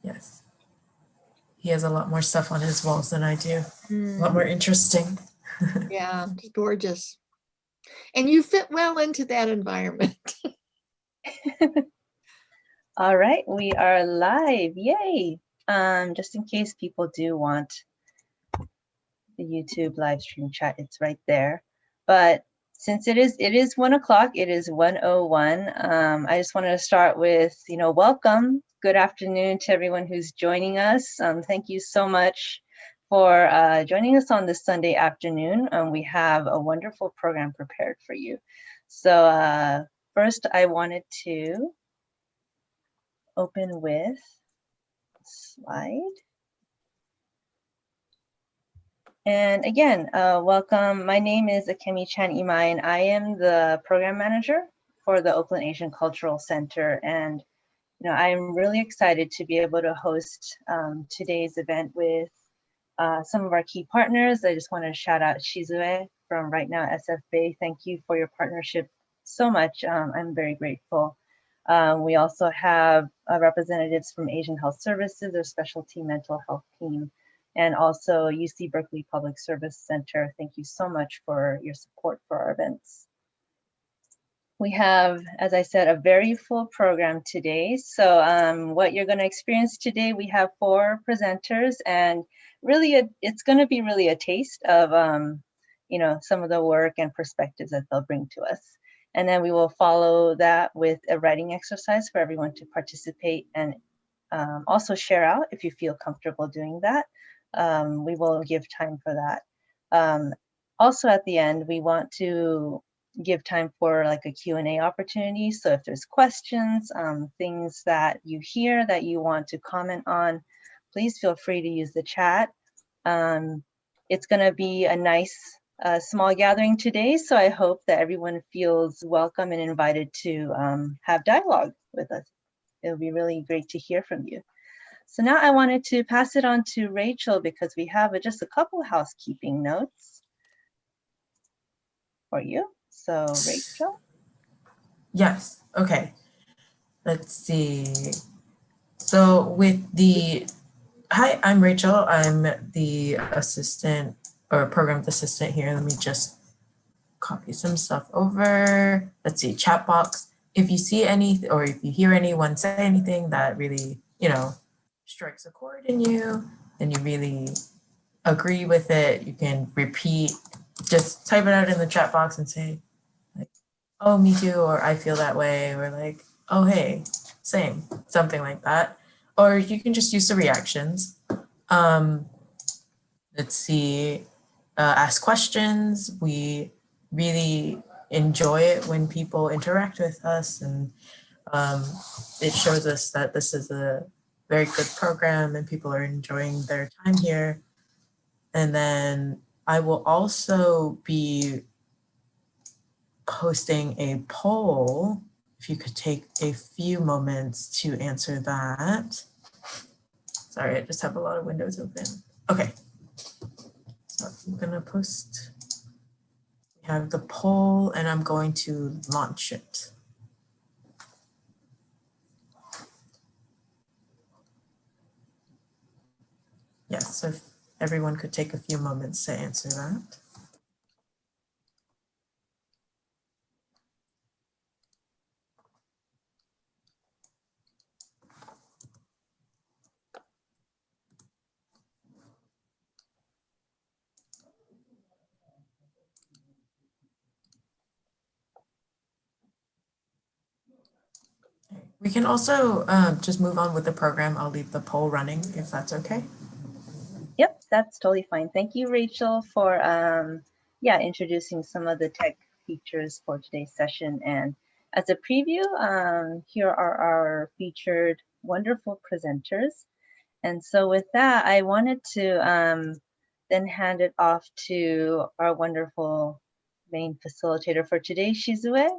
Yes. He has a lot more stuff on his walls than I do. A lot Mm, more interesting. yeah, it's gorgeous. And you fit well into that environment. All right, we are live. Yay! Just in case people do want the YouTube live stream chat, it's right there. But since it is 1 o'clock, it is 1:01. I just wanted to start with, welcome. Good afternoon to everyone who's joining us. Thank you so much for joining us on this Sunday afternoon. We have a wonderful program prepared for you. So first, I wanted to open with a slide. And again, welcome. My name is Akemi Chan Imai, and I am the program manager for the Oakland Asian Cultural Center. And I'm really excited to be able to host today's event with some of our key partners. I just want to shout out Shizue from Right Now SFB. Thank you for your partnership so much. I'm very grateful. We also have representatives from Asian Health Services, their specialty mental health team, and also UC Berkeley Public Service Center. Thank you so much for your support for our events. We have, as I said, a very full program today. So what you're going to experience today, we have 4 presenters, and really it's going to be really a taste of some of the work and perspectives that they'll bring to us. And then we will follow that with a writing exercise for everyone to participate and also share out if you feel comfortable doing that. We will give time for that. Also at the end, we want to give time for like a Q&A opportunity. So if there's questions, things that you hear that you want to comment on, please feel free to use the chat. It's going to be a nice small gathering today, so I hope that everyone feels welcome and invited to have dialogue with us. It'll be really great to hear from you. So now I wanted to pass it on to Rachel because we have just a couple housekeeping notes for you. So Rachel? Yes, okay. Let's see. So with hi, I'm Rachel. I'm the assistant or program assistant here. Let me just copy some stuff over. Let's see, chat box. If you see any, or if you hear anyone say anything that really, strikes a chord in you, and you really agree with it, you can repeat, just type it out in the chat box and say, like, oh, me too, or I feel that way, or like, oh, hey, same, something like that. Or you can just use the reactions. Let's see, ask questions. We really enjoy it when people interact with us, and it shows us that this is a very good program and people are enjoying their time here. And then I will also be posting a poll. If you could take a few moments to answer that. Sorry, I just have a lot of windows open. Okay, so I'm gonna post, we have the poll and I'm going to launch it. Yes, so if everyone could take a few moments to answer that. We can also just move on with the program. I'll leave the poll running if that's okay. Yep, that's totally fine. Thank you, Rachel, for introducing some of the tech features for today's session. And as a preview, here are our featured wonderful presenters. And so with that, I wanted to then hand it off to our wonderful main facilitator for today, Shizue,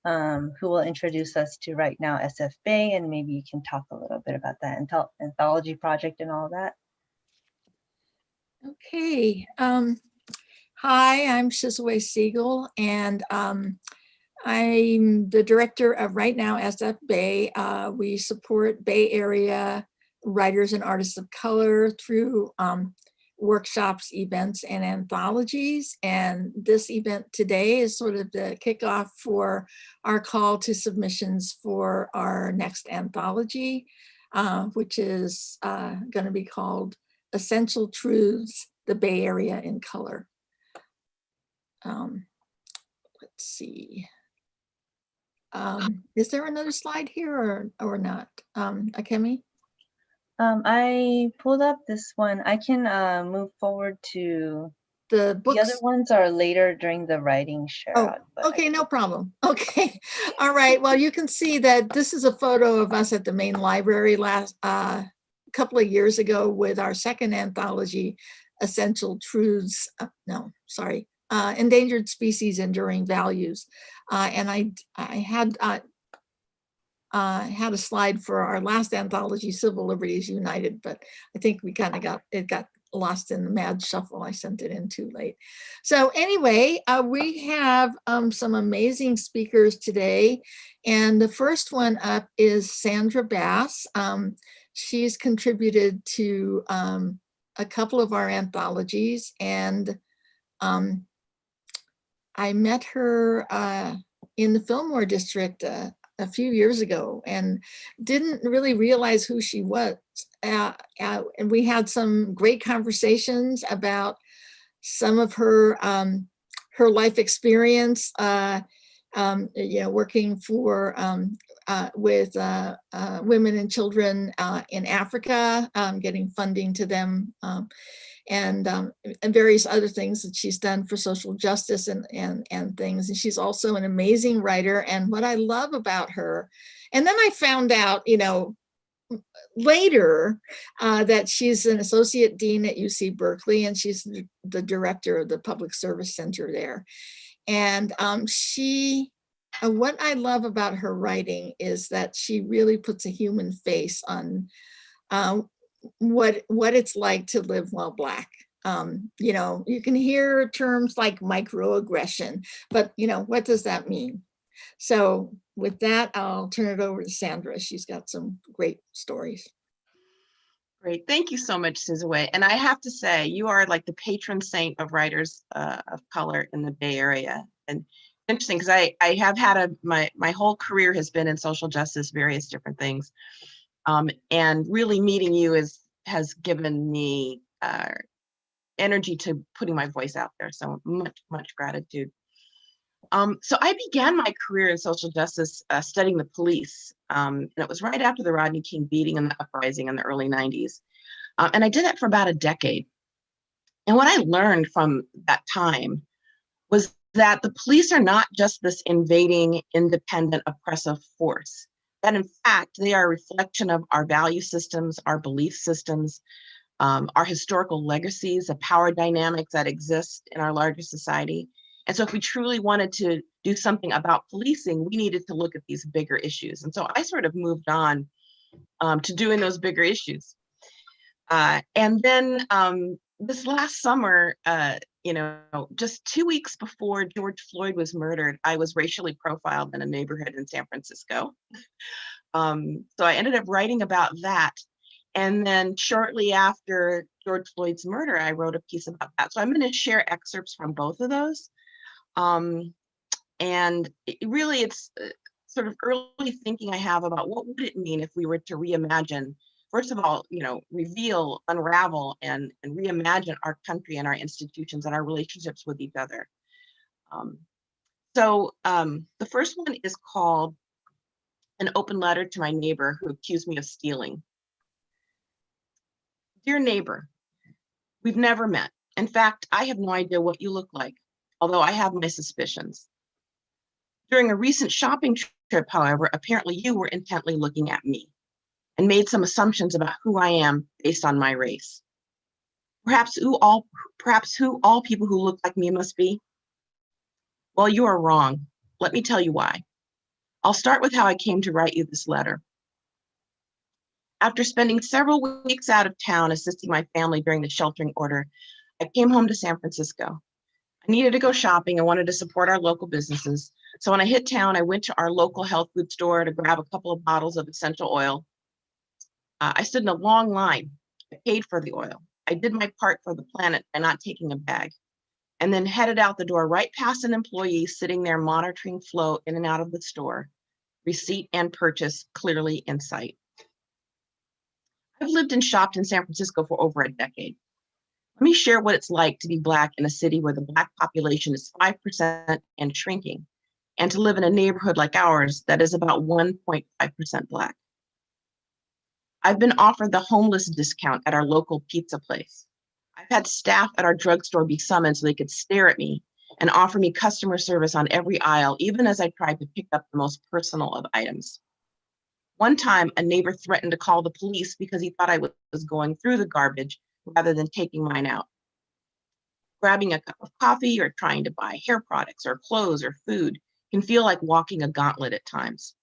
who will introduce us to Right Now SFB, and maybe you can talk a little bit about that anthology project and all that. Okay. Hi, I'm Shizue Seigel, and I'm the director of Right Now SF Bay. We support Bay Area writers and artists of color through workshops, events, and anthologies. And this event today is sort of the kickoff for our call to submissions for our next anthology, which is going to be called Essential Truths, the Bay Area in Color. Let's see. Is there another slide here or not? Akemi? I pulled up this one. I can move forward to The books. The other ones are later during the writing share Oh, out. okay, no problem. Okay, all right. Well, you can see that this is a photo of us at the main library last couple of years ago with our second anthology, Essential Truths. Endangered Species, Enduring Values. And I had a slide for our last anthology, Civil Liberties United, but I think we kind of got lost in the mad shuffle. I sent it in too late. So anyway, we have some amazing speakers today. And the first one up is Sandra Bass. She's contributed to a couple of our anthologies, and I met her in the Fillmore district a few years ago and didn't really realize who she was. And we had some great conversations about some of her life experience, working for with women and children in Africa, getting funding to them, and various other things that she's done for social justice and things. And she's also an amazing writer. And what I love about her, and then I found out, later that she's an associate dean at UC Berkeley, and she's the director of the Public Service Center there. And what I love about her writing is that she really puts a human face on what it's like to live while Black. You can hear terms like microaggression, but what does that mean? So with that, I'll turn it over to Sandra. She's got some great stories. Great, thank you so much, Shizue. And I have to say, you are like the patron saint of writers of color in the Bay Area. And interesting, because I have had my whole career has been in social justice, various different things. And really meeting you has given me energy to putting my voice out there. So much gratitude. So I began my career in social justice studying the police. And it was right after the Rodney King beating and the uprising in the early 90s. And I did that for about a decade. And what I learned from that time was that the police are not just this invading, independent, oppressive force. That in fact, they are a reflection of our value systems, our belief systems, our historical legacies, the power dynamics that exist in our larger society. And so if we truly wanted to do something about policing, we needed to look at these bigger issues. And so I sort of moved on to doing those bigger issues. And then this last summer, just 2 weeks before George Floyd was murdered, I was racially profiled in a neighborhood in San Francisco. So I ended up writing about that. And then shortly after George Floyd's murder, I wrote a piece about that. So I'm going to share excerpts from both of those. And it's sort of early thinking I have about what would it mean if we were to reimagine, first of all, reveal, unravel, and reimagine our country and our institutions and our relationships with each other. So the first one is called An Open Letter to My Neighbor Who Accused Me of Stealing. Dear neighbor, we've never met. In fact, I have no idea what you look like, although I have my suspicions. During a recent shopping trip, however, apparently you were intently looking at me and made some assumptions about who I am based on my race. Perhaps who all people who look like me must be? Well, you are wrong. Let me tell you why. I'll start with how I came to write you this letter. After spending several weeks out of town assisting my family during the sheltering order, I came home to San Francisco. I needed to go shopping and wanted to support our local businesses. So when I hit town, I went to our local health food store to grab a couple of bottles of essential oil. I stood in a long line. I paid for the oil. I did my part for the planet by not taking a bag, and then headed out the door right past an employee sitting there monitoring flow in and out of the store, receipt and purchase clearly in sight. I've lived and shopped in San Francisco for over a decade. Let me share what it's like to be Black in a city where the Black population is 5% and shrinking, and to live in a neighborhood like ours that is about 1.5% Black. I've been offered the homeless discount at our local pizza place. I've had staff at our drugstore be summoned so they could stare at me and offer me customer service on every aisle, even as I tried to pick up the most personal of items. One time, a neighbor threatened to call the police because he thought I was going through the garbage rather than taking mine out. Grabbing a cup of coffee or trying to buy hair products or clothes or food can feel like walking a gauntlet at times.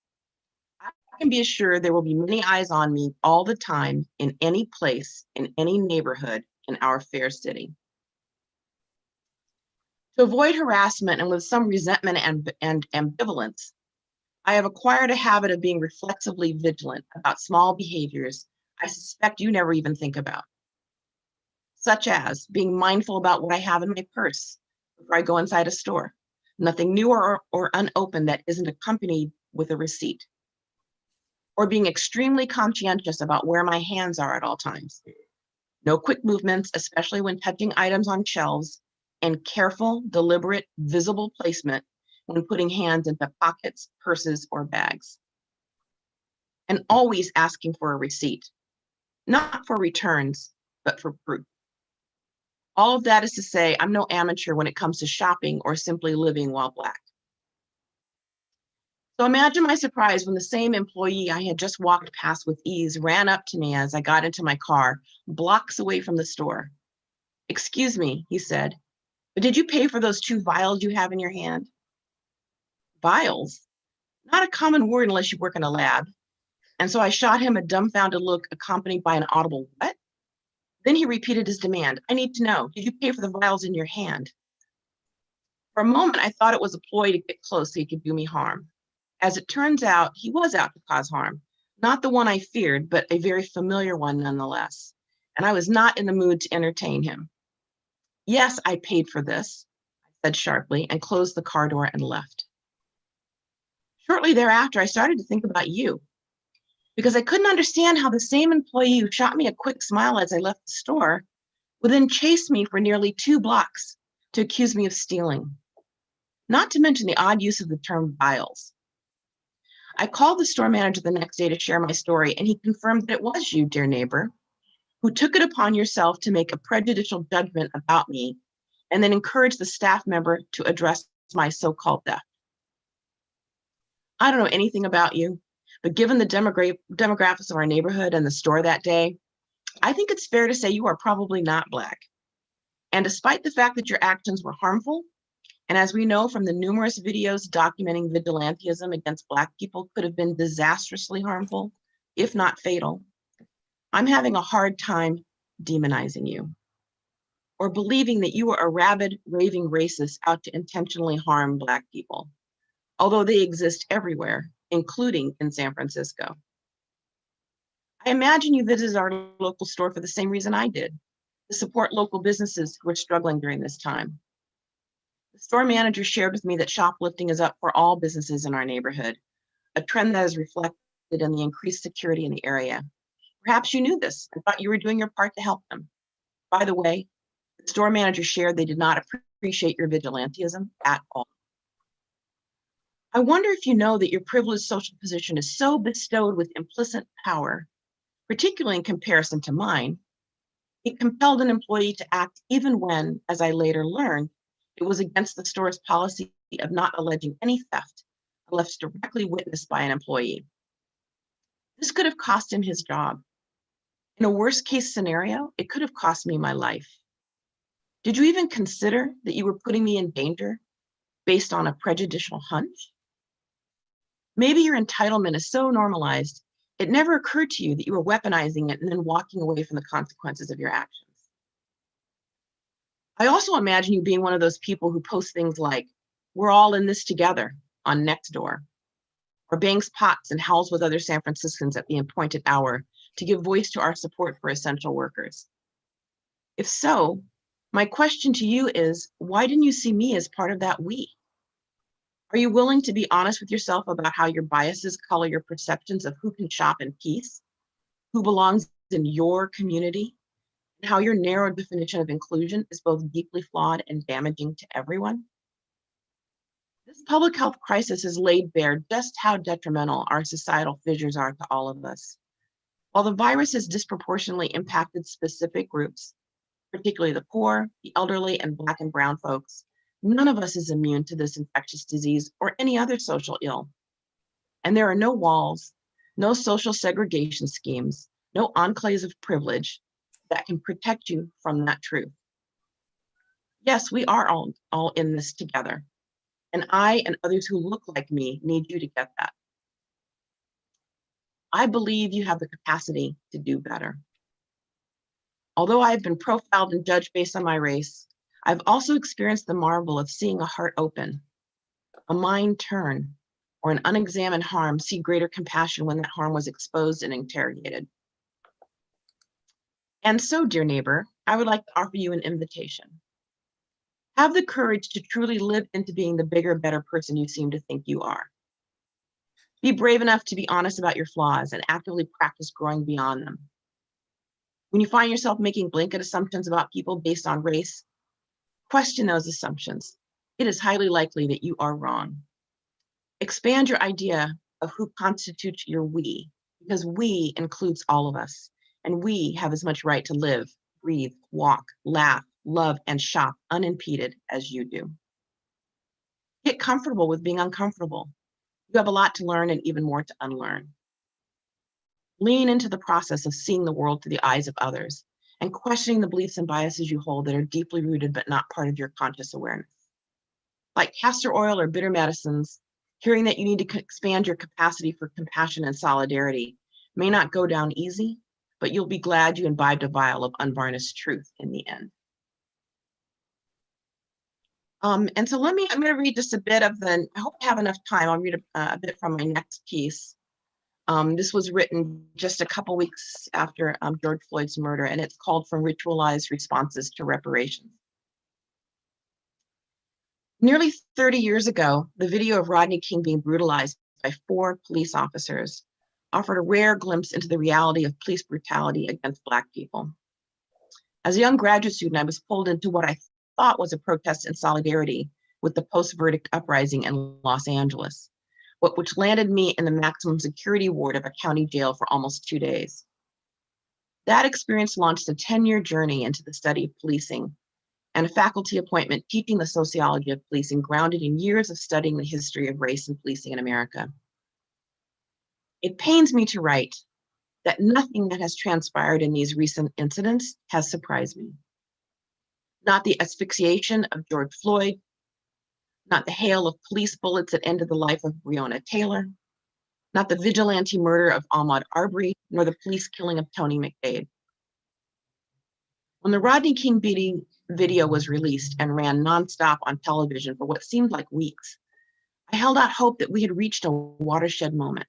I can be assured there will be many eyes on me all the time in any place, in any neighborhood in our fair city. To avoid harassment and with some resentment and ambivalence, I have acquired a habit of being reflexively vigilant about small behaviors I suspect you never even think about, such as being mindful about what I have in my purse before I go inside a store, nothing new or unopened that isn't accompanied with a receipt, or being extremely conscientious about where my hands are at all times. No quick movements, especially when touching items on shelves, and careful, deliberate, visible placement when putting hands into pockets, purses, or bags. And always asking for a receipt, not for returns, but for proof. All of that is to say, I'm no amateur when it comes to shopping or simply living while Black. So imagine my surprise when the same employee I had just walked past with ease ran up to me as I got into my car, blocks away from the store. "Excuse me," he said, "but did you pay for those 2 vials you have in your hand?" Vials? Not a common word unless you work in a lab. And so I shot him a dumbfounded look accompanied by an audible "what?" Then he repeated his demand. "I need to know, did you pay for the vials in your hand?" For a moment, I thought it was a ploy to get close so he could do me harm. As it turns out, he was out to cause harm. Not the one I feared, but a very familiar one nonetheless. And I was not in the mood to entertain him. "Yes, I paid for this," I said sharply, and closed the car door and left. Shortly thereafter, I started to think about you, because I couldn't understand how the same employee who shot me a quick smile as I left the store would then chase me for nearly 2 blocks to accuse me of stealing. Not to mention the odd use of the term vials. I called the store manager the next day to share my story, and he confirmed that it was you, dear neighbor, who took it upon yourself to make a prejudicial judgment about me and then encouraged the staff member to address my so-called theft. I don't know anything about you, but given the demographics of our neighborhood and the store that day, I think it's fair to say you are probably not Black. And despite the fact that your actions were harmful, and as we know from the numerous videos documenting vigilantism against Black people could have been disastrously harmful, if not fatal, I'm having a hard time demonizing you or believing that you are a rabid, raving racist out to intentionally harm Black people, although they exist everywhere, including in San Francisco. I imagine you visited our local store for the same reason I did, to support local businesses who are struggling during this time. The store manager shared with me that shoplifting is up for all businesses in our neighborhood, a trend that is reflected in the increased security in the area. Perhaps you knew this and thought you were doing your part to help them. By the way, the store manager shared they did not appreciate your vigilantism at all. I wonder if you know that your privileged social position is so bestowed with implicit power, particularly in comparison to mine, it compelled an employee to act even when, as I later learned, it was against the store's policy of not alleging any theft unless directly witnessed by an employee. This could have cost him his job. In a worst case scenario, it could have cost me my life. Did you even consider that you were putting me in danger based on a prejudicial hunch? Maybe your entitlement is so normalized, it never occurred to you that you were weaponizing it and then walking away from the consequences of your actions. I also imagine you being one of those people who post things like, "We're all in this together" on Nextdoor, or bangs pots and howls with other San Franciscans at the appointed hour to give voice to our support for essential workers? If so, my question to you is, why didn't you see me as part of that we? Are you willing to be honest with yourself about how your biases color your perceptions of who can shop in peace, who belongs in your community, and how your narrow definition of inclusion is both deeply flawed and damaging to everyone? This public health crisis has laid bare just how detrimental our societal fissures are to all of us. While the virus has disproportionately impacted specific groups, particularly the poor, the elderly, and Black and brown folks, none of us is immune to this infectious disease or any other social ill. And there are no walls, no social segregation schemes, no enclaves of privilege that can protect you from that truth. Yes, we are all in this together. And I and others who look like me need you to get that. I believe you have the capacity to do better. Although I've been profiled and judged based on my race, I've also experienced the marvel of seeing a heart open, a mind turn, or an unexamined harm see greater compassion when that harm was exposed and interrogated. And so, dear neighbor, I would like to offer you an invitation. Have the courage to truly live into being the bigger, better person you seem to think you are. Be brave enough to be honest about your flaws and actively practice growing beyond them. When you find yourself making blanket assumptions about people based on race, question those assumptions. It is highly likely that you are wrong. Expand your idea of who constitutes your we, because we includes all of us, and we have as much right to live, breathe, walk, laugh, love, and shop unimpeded as you do. Get comfortable with being uncomfortable. You have a lot to learn and even more to unlearn. Lean into the process of seeing the world through the eyes of others and questioning the beliefs and biases you hold that are deeply rooted but not part of your conscious awareness. Like castor oil or bitter medicines, hearing that you need to expand your capacity for compassion and solidarity may not go down easy, but you'll be glad you imbibed a vial of unvarnished truth in the end. And so I'm going to read just a bit of I hope I have enough time. I'll read a bit from my next piece. This was written just a couple weeks after George Floyd's murder, and it's called From Ritualized Responses to Reparations. Nearly 30 years ago, the video of Rodney King being brutalized by 4 police officers offered a rare glimpse into the reality of police brutality against Black people. As a young graduate student, I was pulled into what I thought was a protest in solidarity with the post-verdict uprising in Los Angeles, which landed me in the maximum security ward of a county jail for almost 2 days. That experience launched a 10-year journey into the study of policing and a faculty appointment teaching the sociology of policing grounded in years of studying the history of race and policing in America. It pains me to write that nothing that has transpired in these recent incidents has surprised me. Not the asphyxiation of George Floyd, not the hail of police bullets that ended the life of Breonna Taylor, not the vigilante murder of Ahmaud Arbery, nor the police killing of Tony McDade. When the Rodney King video was released and ran nonstop on television for what seemed like weeks, I held out hope that we had reached a watershed moment.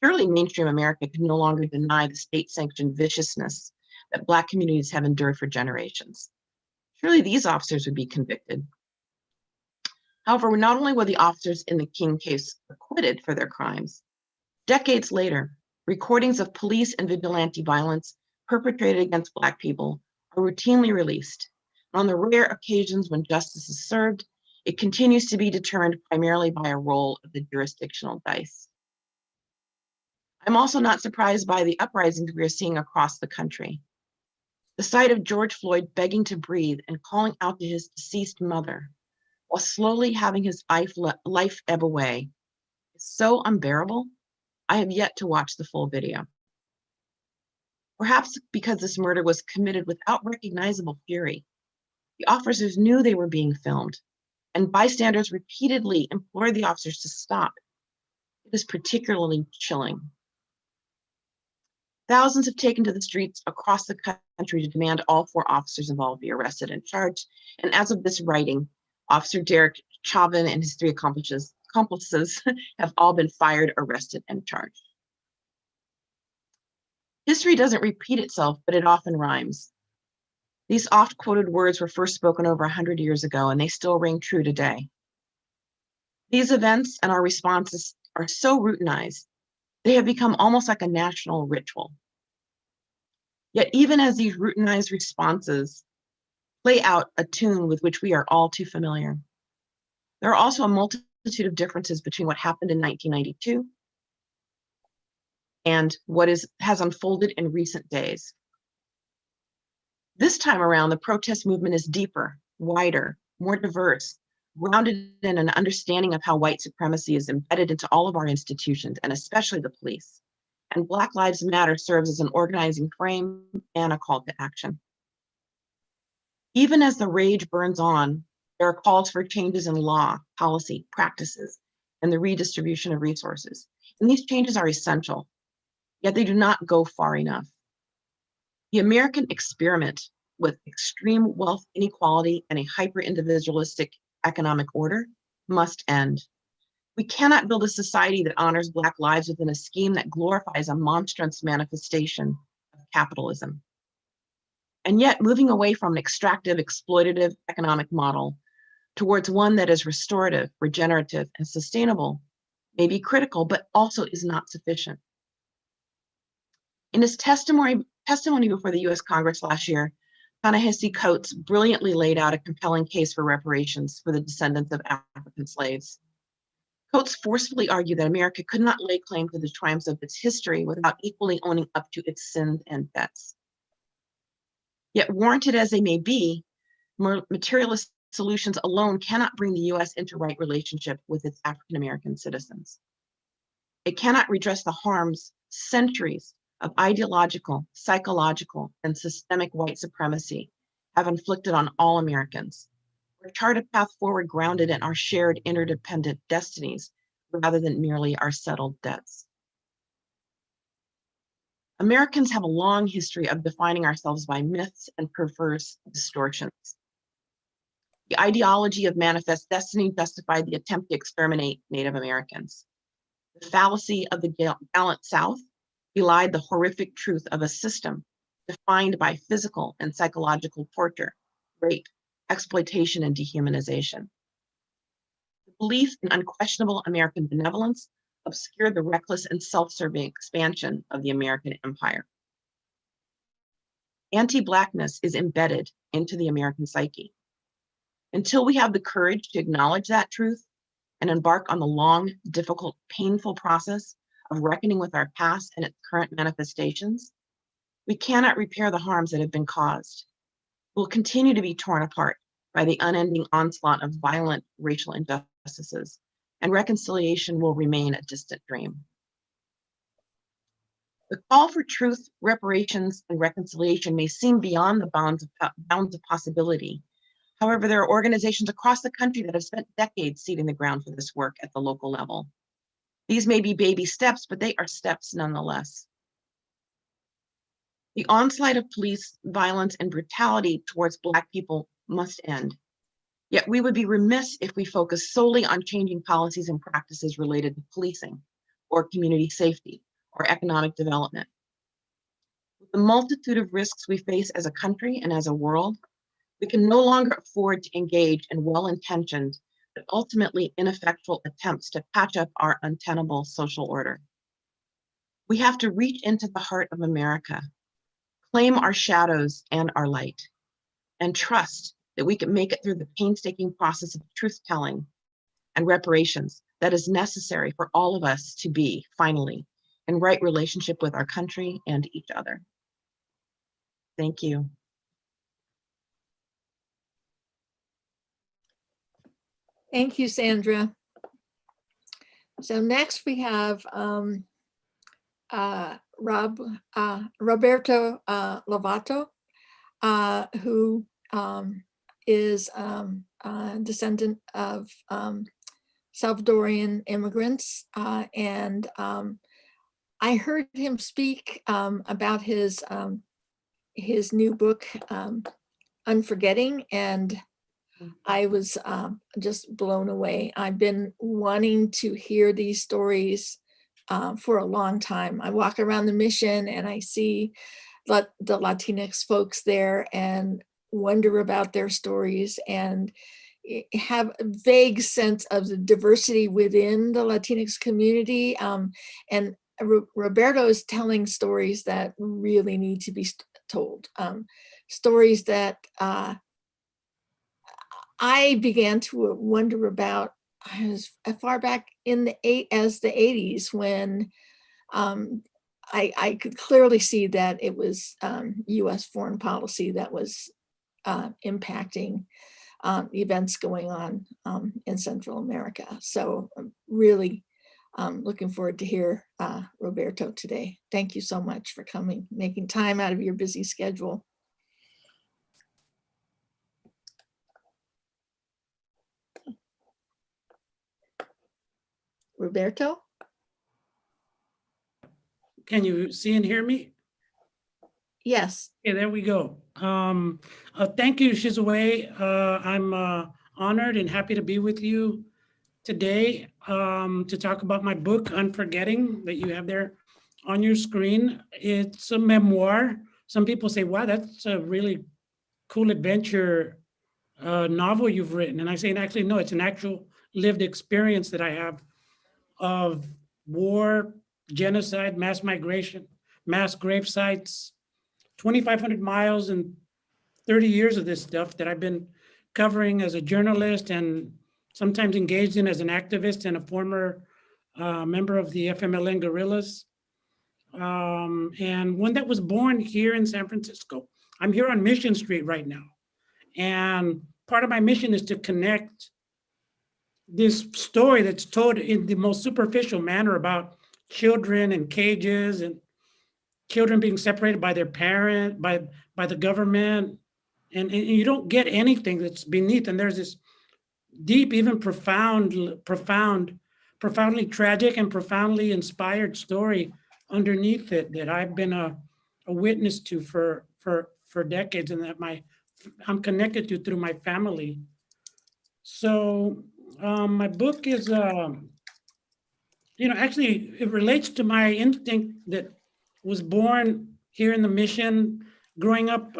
Surely mainstream America could no longer deny the state-sanctioned viciousness that Black communities have endured for generations. Surely these officers would be convicted. However, not only were the officers in the King case acquitted for their crimes, decades later, recordings of police and vigilante violence perpetrated against Black people are routinely released. On the rare occasions when justice is served, it continues to be determined primarily by a roll of the jurisdictional dice. I'm also not surprised by the uprisings we are seeing across the country. The sight of George Floyd begging to breathe and calling out to his deceased mother while slowly having his life ebb away is so unbearable, I have yet to watch the full video. Perhaps because this murder was committed without recognizable fury, the officers knew they were being filmed, and bystanders repeatedly implored the officers to stop. It is particularly chilling. Thousands have taken to the streets across the country to demand all 4 officers involved be arrested and charged, and as of this writing, Officer Derek Chauvin and his 3 accomplices have all been fired, arrested, and charged. History doesn't repeat itself, but it often rhymes. These oft-quoted words were first spoken over 100 years ago, and they still ring true today. These events and our responses are so routinized, they have become almost like a national ritual. Yet even as these routinized responses play out a tune with which we are all too familiar, there are also a multitude of differences between what happened in 1992 and what has unfolded in recent days. This time around, the protest movement is deeper, wider, more diverse, grounded in an understanding of how white supremacy is embedded into all of our institutions, and especially the police. And Black Lives Matter serves as an organizing frame and a call to action. Even as the rage burns on, there are calls for changes in law, policy, practices, and the redistribution of resources. And these changes are essential, yet they do not go far enough. The American experiment with extreme wealth inequality and a hyper-individualistic economic order must end. We cannot build a society that honors Black lives within a scheme that glorifies a monstrous manifestation of capitalism. And yet, moving away from an extractive, exploitative economic model towards one that is restorative, regenerative, and sustainable may be critical, but also is not sufficient. In his testimony before the US Congress last year, Ta-Nehisi Coates brilliantly laid out a compelling case for reparations for the descendants of African slaves. Coates forcefully argued that America could not lay claim to the triumphs of its history without equally owning up to its sins and debts. Yet warranted as they may be, materialist solutions alone cannot bring the US into right relationship with its African American citizens. It cannot redress the harms centuries of ideological, psychological, and systemic white supremacy have inflicted on all Americans, or chart a path forward grounded in our shared interdependent destinies rather than merely our settled debts. Americans have a long history of defining ourselves by myths and perverse distortions. The ideology of manifest destiny justified the attempt to exterminate Native Americans. The fallacy of the gallant South belied the horrific truth of a system defined by physical and psychological torture, rape, exploitation, and dehumanization. The belief in unquestionable American benevolence obscured the reckless and self-serving expansion of the American empire. Anti-Blackness is embedded into the American psyche. Until we have the courage to acknowledge that truth and embark on the long, difficult, painful process of reckoning with our past and its current manifestations, we cannot repair the harms that have been caused. We'll continue to be torn apart by the unending onslaught of violent racial injustices, and reconciliation will remain a distant dream. The call for truth, reparations, and reconciliation may seem beyond the bounds of possibility. However, there are organizations across the country that have spent decades seeding the ground for this work at the local level. These may be baby steps, but they are steps nonetheless. The onslaught of police violence and brutality towards Black people must end. Yet we would be remiss if we focus solely on changing policies and practices related to policing, or community safety, or economic development. With the multitude of risks we face as a country and as a world, we can no longer afford to engage in well-intentioned but ultimately ineffectual attempts to patch up our untenable social order. We have to reach into the heart of America, claim our shadows and our light, and trust that we can make it through the painstaking process of truth-telling and reparations that is necessary for all of us to be, finally, in right relationship with our country and each other. Thank you. Thank you, Sandra. So next we have Roberto Lovato, who is a descendant of Salvadorian immigrants. And I heard him speak about his new book, Unforgetting, and I was just blown away. I've been wanting to hear these stories for a long time. I walk around the mission and I see the Latinx folks there and wonder about their stories and have a vague sense of the diversity within the Latinx community. And Roberto is telling stories that really need to be told. Stories that I began to wonder about as far back in the 80s when I could clearly see that it was US foreign policy that was impacting events going on in Central America. So I'm really looking forward to hear Roberto today. Thank you so much for coming, making time out of your busy schedule. Roberto? Can you see and hear me? Yes. Okay, there we go. Thank you, Shizue. I'm honored and happy to be with you today to talk about my book, Unforgetting, that you have there on your screen. It's a memoir. Some people say, wow, that's a really cool adventure novel you've written. And I say, actually, no, it's an actual lived experience that I have of war, genocide, mass migration, mass grave sites, 2,500 miles and 30 years of this stuff that I've been covering as a journalist and sometimes engaged in as an activist and a former member of the FMLN guerrillas. And one that was born here in San Francisco. I'm here on Mission Street right now. And part of my mission is to connect this story that's told in the most superficial manner about children in cages and children being separated by their parent, by the government, and you don't get anything that's beneath. And there's this deep, even profoundly tragic and profoundly inspired story underneath it that I've been a witness to for decades, and that I'm connected to through my family. So my book is, actually it relates to my instinct that was born here in the Mission, growing up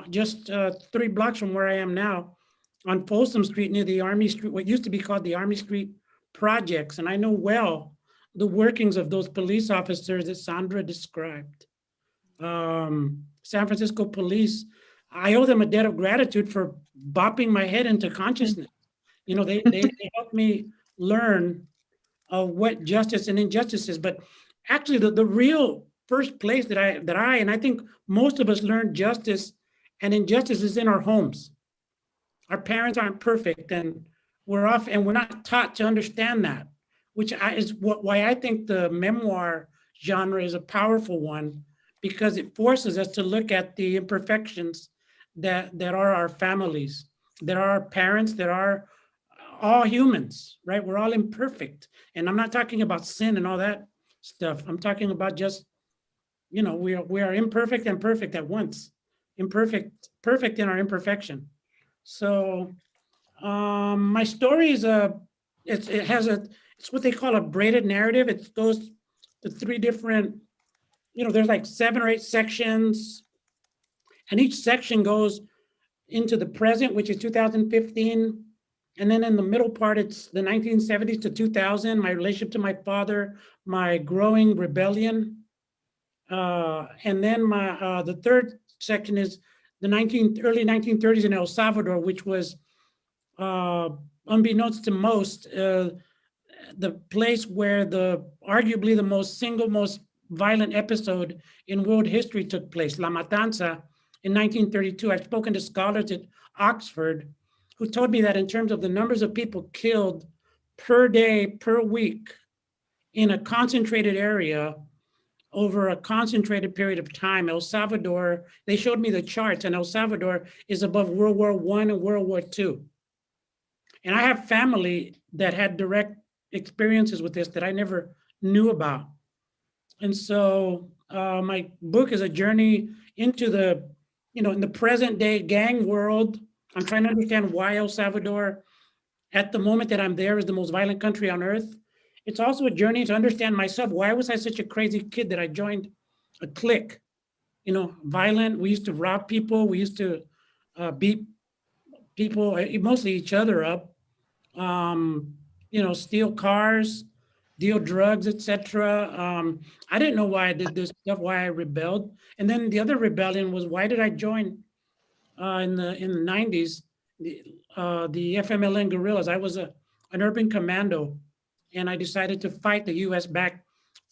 just 3 blocks from where I am now on Folsom Street near the Army Street, what used to be called the Army Street Projects. And I know well the workings of those police officers that Sandra described. San Francisco police, I owe them a debt of gratitude for bopping my head into consciousness. They helped me learn what justice and injustice is. But actually the real first place that I and I think most of us learn justice and injustice is in our homes. Our parents aren't perfect, and we're not taught to understand that, which is why I think the memoir genre is a powerful one, because it forces us to look at the imperfections that are our families, that are our parents, that are all humans, right? We're all imperfect. And I'm not talking about sin and all that stuff. I'm talking about just, we are imperfect and perfect at once. Perfect in our imperfection. So my story is it's what they call a braided narrative. It goes to 3 different, there's like 7 or 8 sections, and each section goes into the present, which is 2015. And then in the middle part, it's the 1970s to 2000, my relationship to my father, my growing rebellion. And then the third section is the early 1930s in El Salvador, which was, unbeknownst to most, the place where arguably the most violent episode in world history took place, La Matanza, in 1932. I've spoken to scholars at Oxford who told me that in terms of the numbers of people killed per day, per week, in a concentrated area over a concentrated period of time, El Salvador, they showed me the charts, and El Salvador is above World War I and World War II. And I have family that had direct experiences with this that I never knew about. And so my book is a journey into in the present day gang world. I'm trying to understand why El Salvador, at the moment that I'm there, is the most violent country on earth. it's also a journey to understand myself. Why was I such a crazy kid that I joined a clique? You know, violent. We used to rob people. We used to beat people, mostly each other up. You know, steal cars, deal drugs, etc. I didn't know why I did this stuff, why I rebelled. And then the other rebellion was, why did I join in the 90s the FMLN guerrillas? I was an urban commando, and I decided to fight the US-backed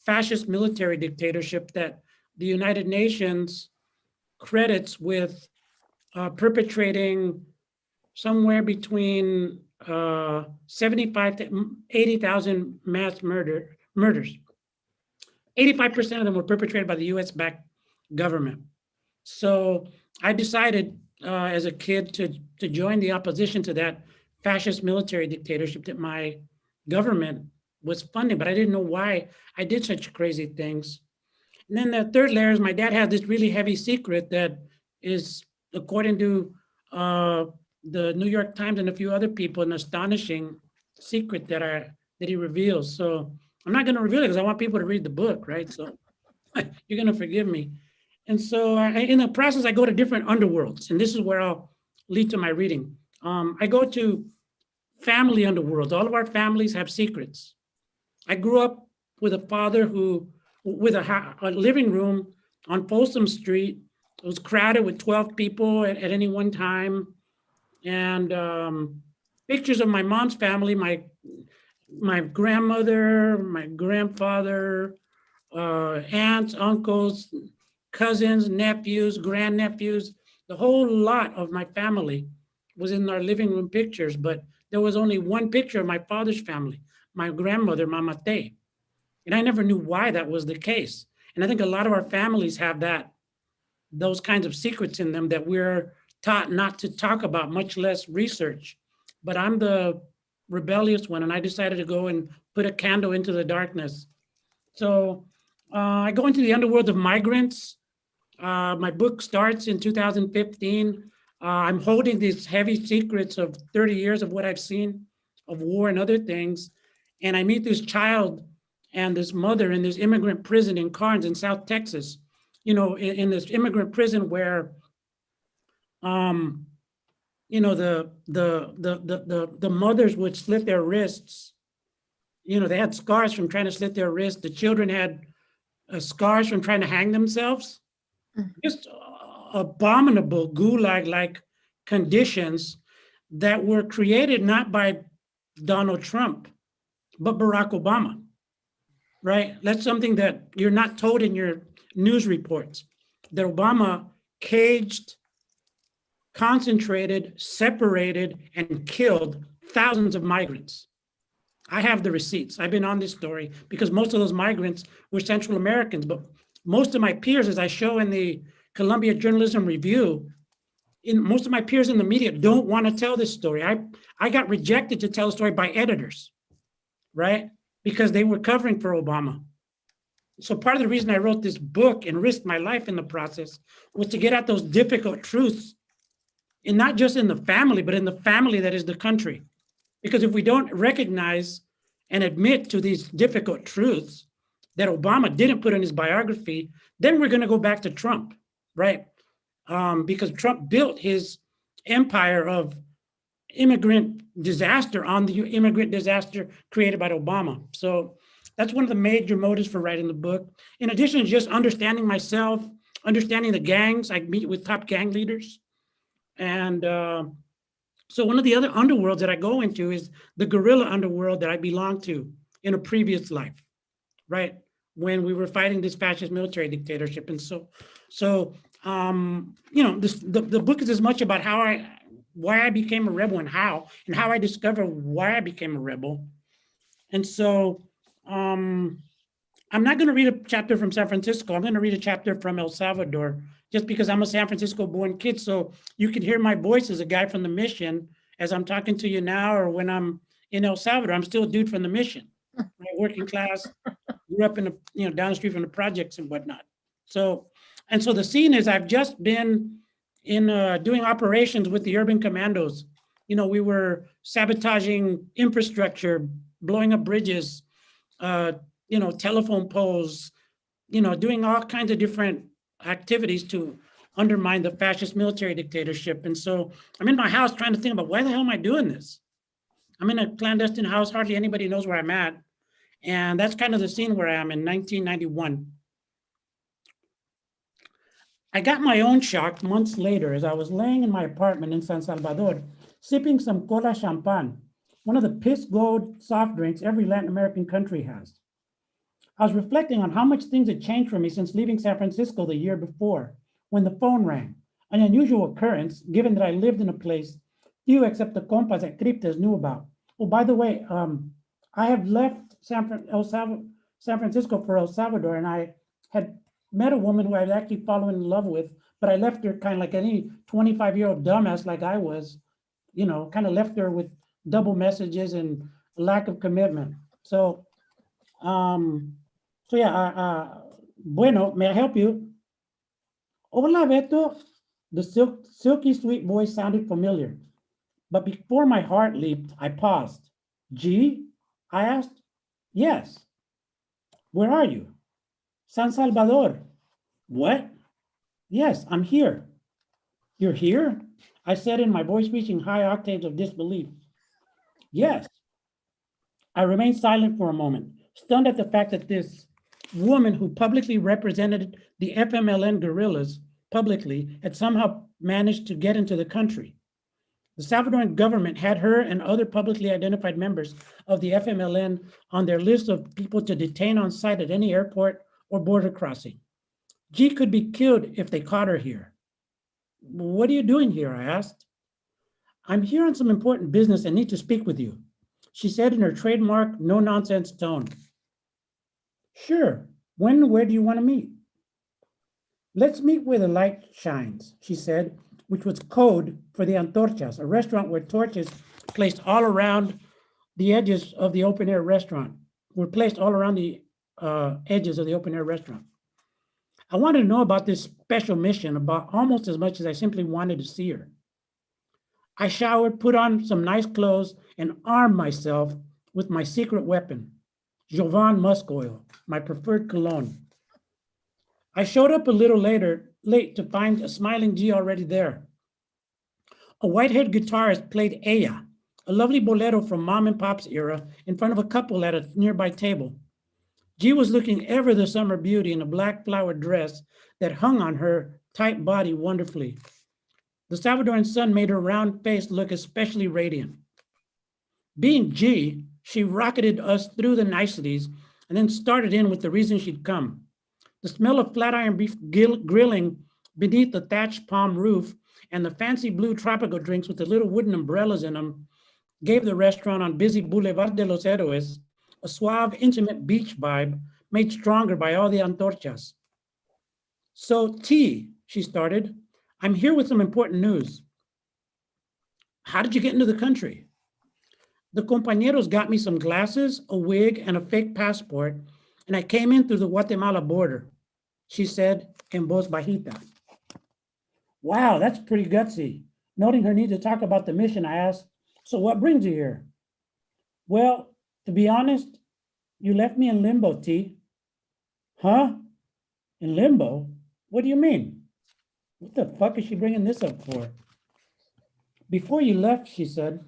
fascist military dictatorship that the United Nations credits with perpetrating somewhere between 75 to 80,000 mass murders. 85% of them were perpetrated by the US-backed government. So I decided as a kid to join the opposition to that fascist military dictatorship that my government was funding, but I didn't know why I did such crazy things. And then the third layer is my dad had this really heavy secret that is, according to the New York Times and a few other people, an astonishing secret that he reveals. So I'm not going to reveal it because I want people to read the book, right? So you're going to forgive me. And so in the process, I go to different underworlds, and this is where I'll lead to my reading. I go to family underworlds. All of our families have secrets. I grew up with a father with a living room on Folsom Street. It was crowded with 12 people at any one time. And pictures of my mom's family, my grandmother, my grandfather, aunts, uncles, cousins, nephews, grandnephews, the whole lot of my family was in our living room pictures, but there was only one picture of my father's family, my grandmother, Mama Te. And I never knew why that was the case. And I think a lot of our families have those kinds of secrets in them that we're taught not to talk about, much less research. But I'm the rebellious one, and I decided to go and put a candle into the darkness. So I go into the underworld of migrants. My book starts in 2015. I'm holding these heavy secrets of 30 years of what I've seen of war and other things. And I meet this child and this mother in this immigrant prison in Carnes in South Texas, you know, in this immigrant prison where, you know, the mothers would slit their wrists. You know, they had scars from trying to slit their wrists. The children had scars from trying to hang themselves. Just abominable gulag-like conditions that were created not by Donald Trump, but Barack Obama, right? That's something that you're not told in your news reports, that Obama caged, concentrated, separated, and killed thousands of migrants. I have the receipts. I've been on this story because most of those migrants were Central Americans, but most of my peers, as I show in the Columbia Journalism Review, most of my peers in the media don't want to tell this story. I got rejected to tell the story by editors, right? Because they were covering for Obama. So part of the reason I wrote this book and risked my life in the process was to get at those difficult truths, and not just in the family, but in the family that is the country. Because if we don't recognize and admit to these difficult truths that Obama didn't put in his biography, then we're going to go back to Trump, right? Because Trump built his empire of immigrant disaster on the immigrant disaster created by Obama. So that's one of the major motives for writing the book. In addition to just understanding myself, understanding the gangs, I meet with top gang leaders. And so one of the other underworlds that I go into is the guerrilla underworld that I belonged to in a previous life, right? When we were fighting this fascist military dictatorship. And so you know, the book is as much about why I became a rebel and how I discovered why I became a rebel. And so I'm not going to read a chapter from San Francisco. I'm going to read a chapter from El Salvador, just because I'm a San Francisco born kid. So you can hear my voice as a guy from the mission as I'm talking to you now, or when I'm in El Salvador. I'm still a dude from the mission, right? Working class, grew up in the, you know, down the street from the projects and whatnot. So the scene is, I've just been in doing operations with the urban commandos. You know, we were sabotaging infrastructure, blowing up bridges, telephone poles, doing all kinds of different activities to undermine the fascist military dictatorship. And so I'm in my house trying to think about, why the hell am I doing this? I'm in a clandestine house. Hardly anybody knows where I'm at. And that's kind of the scene where I am in 1991. I got my own shock months later as I was laying in my apartment in San Salvador, sipping some cola champagne, one of the piss gold soft drinks every Latin American country has. I was reflecting on how much things had changed for me since leaving San Francisco the year before, when the phone rang, an unusual occurrence, given that I lived in a place few except the compas at Cryptas knew about. Oh, by the way, I have left San Francisco for El Salvador, and I had met a woman who I was actually falling in love with, but I left her kind of like any 25-year-old dumbass like I was, kind of left her with double messages and lack of commitment. So, bueno, may I help you? Hola, Beto. The silky sweet voice sounded familiar, but before my heart leaped, I paused. G? I asked. Yes. Where are you? San Salvador. What? Yes, I'm here. You're here? I said in my voice reaching high octaves of disbelief. Yes. I remained silent for a moment, stunned at the fact that this woman who publicly represented the FMLN guerrillas publicly had somehow managed to get into the country. The Salvadoran government had her and other publicly identified members of the FMLN on their list of people to detain on site at any airport or border crossing. G could be killed if they caught her here. What are you doing here? I asked. I'm here on some important business and need to speak with you, she said in her trademark no-nonsense tone. Sure. When and where do you want to meet? Let's meet where the light shines, she said, which was code for the Antorchas, a restaurant where torches placed all around the edges of the open-air restaurant, were placed all around the edges of the open-air restaurant. I wanted to know about this special mission about almost as much as I simply wanted to see her. I showered, put on some nice clothes, and armed myself with my secret weapon, Jovan musk oil, my preferred cologne. I showed up a little late to find a smiling G already there. A white-haired guitarist played Ella, a lovely bolero from Mom and Pop's era, in front of a couple at a nearby table. G was looking ever the summer beauty in a black flowered dress that hung on her tight body wonderfully. The Salvadoran sun made her round face look especially radiant. Being G, she rocketed us through the niceties and then started in with the reason she'd come. The smell of flat iron beef grilling beneath the thatched palm roof and the fancy blue tropical drinks with the little wooden umbrellas in them gave the restaurant on busy Boulevard de los Héroes a suave, intimate beach vibe made stronger by all the antorchas. So T, she started, I'm here with some important news. How did you get into the country? The compañeros got me some glasses, a wig, and a fake passport, and I came in through the Guatemala border, she said in voz bajita. Wow, that's pretty gutsy. Noting her need to talk about the mission, I asked, so what brings you here? Well, to be honest, you left me in limbo, T. Huh? In limbo? What do you mean? What the fuck is she bringing this up for? Before you left, she said,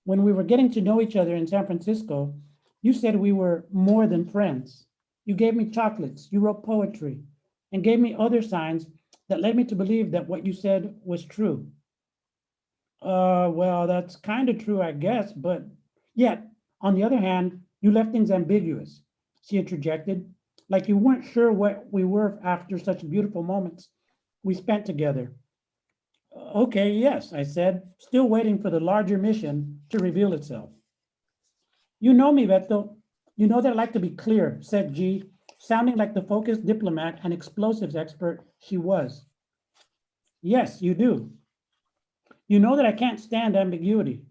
when we were getting to know each other in San Francisco, you said we were more than friends. You gave me chocolates, you wrote poetry, and gave me other signs that led me to believe that what you said was true. Well, that's kind of true, I guess, but yet, on the other hand, you left things ambiguous, she interjected, like you weren't sure what we were after such beautiful moments we spent together. Okay, yes, I said, still waiting for the larger mission to reveal itself. You know me, Beto. You know that I like to be clear, said G, sounding like the focused diplomat and explosives expert she was. Yes, you do. You know that I can't stand ambiguity.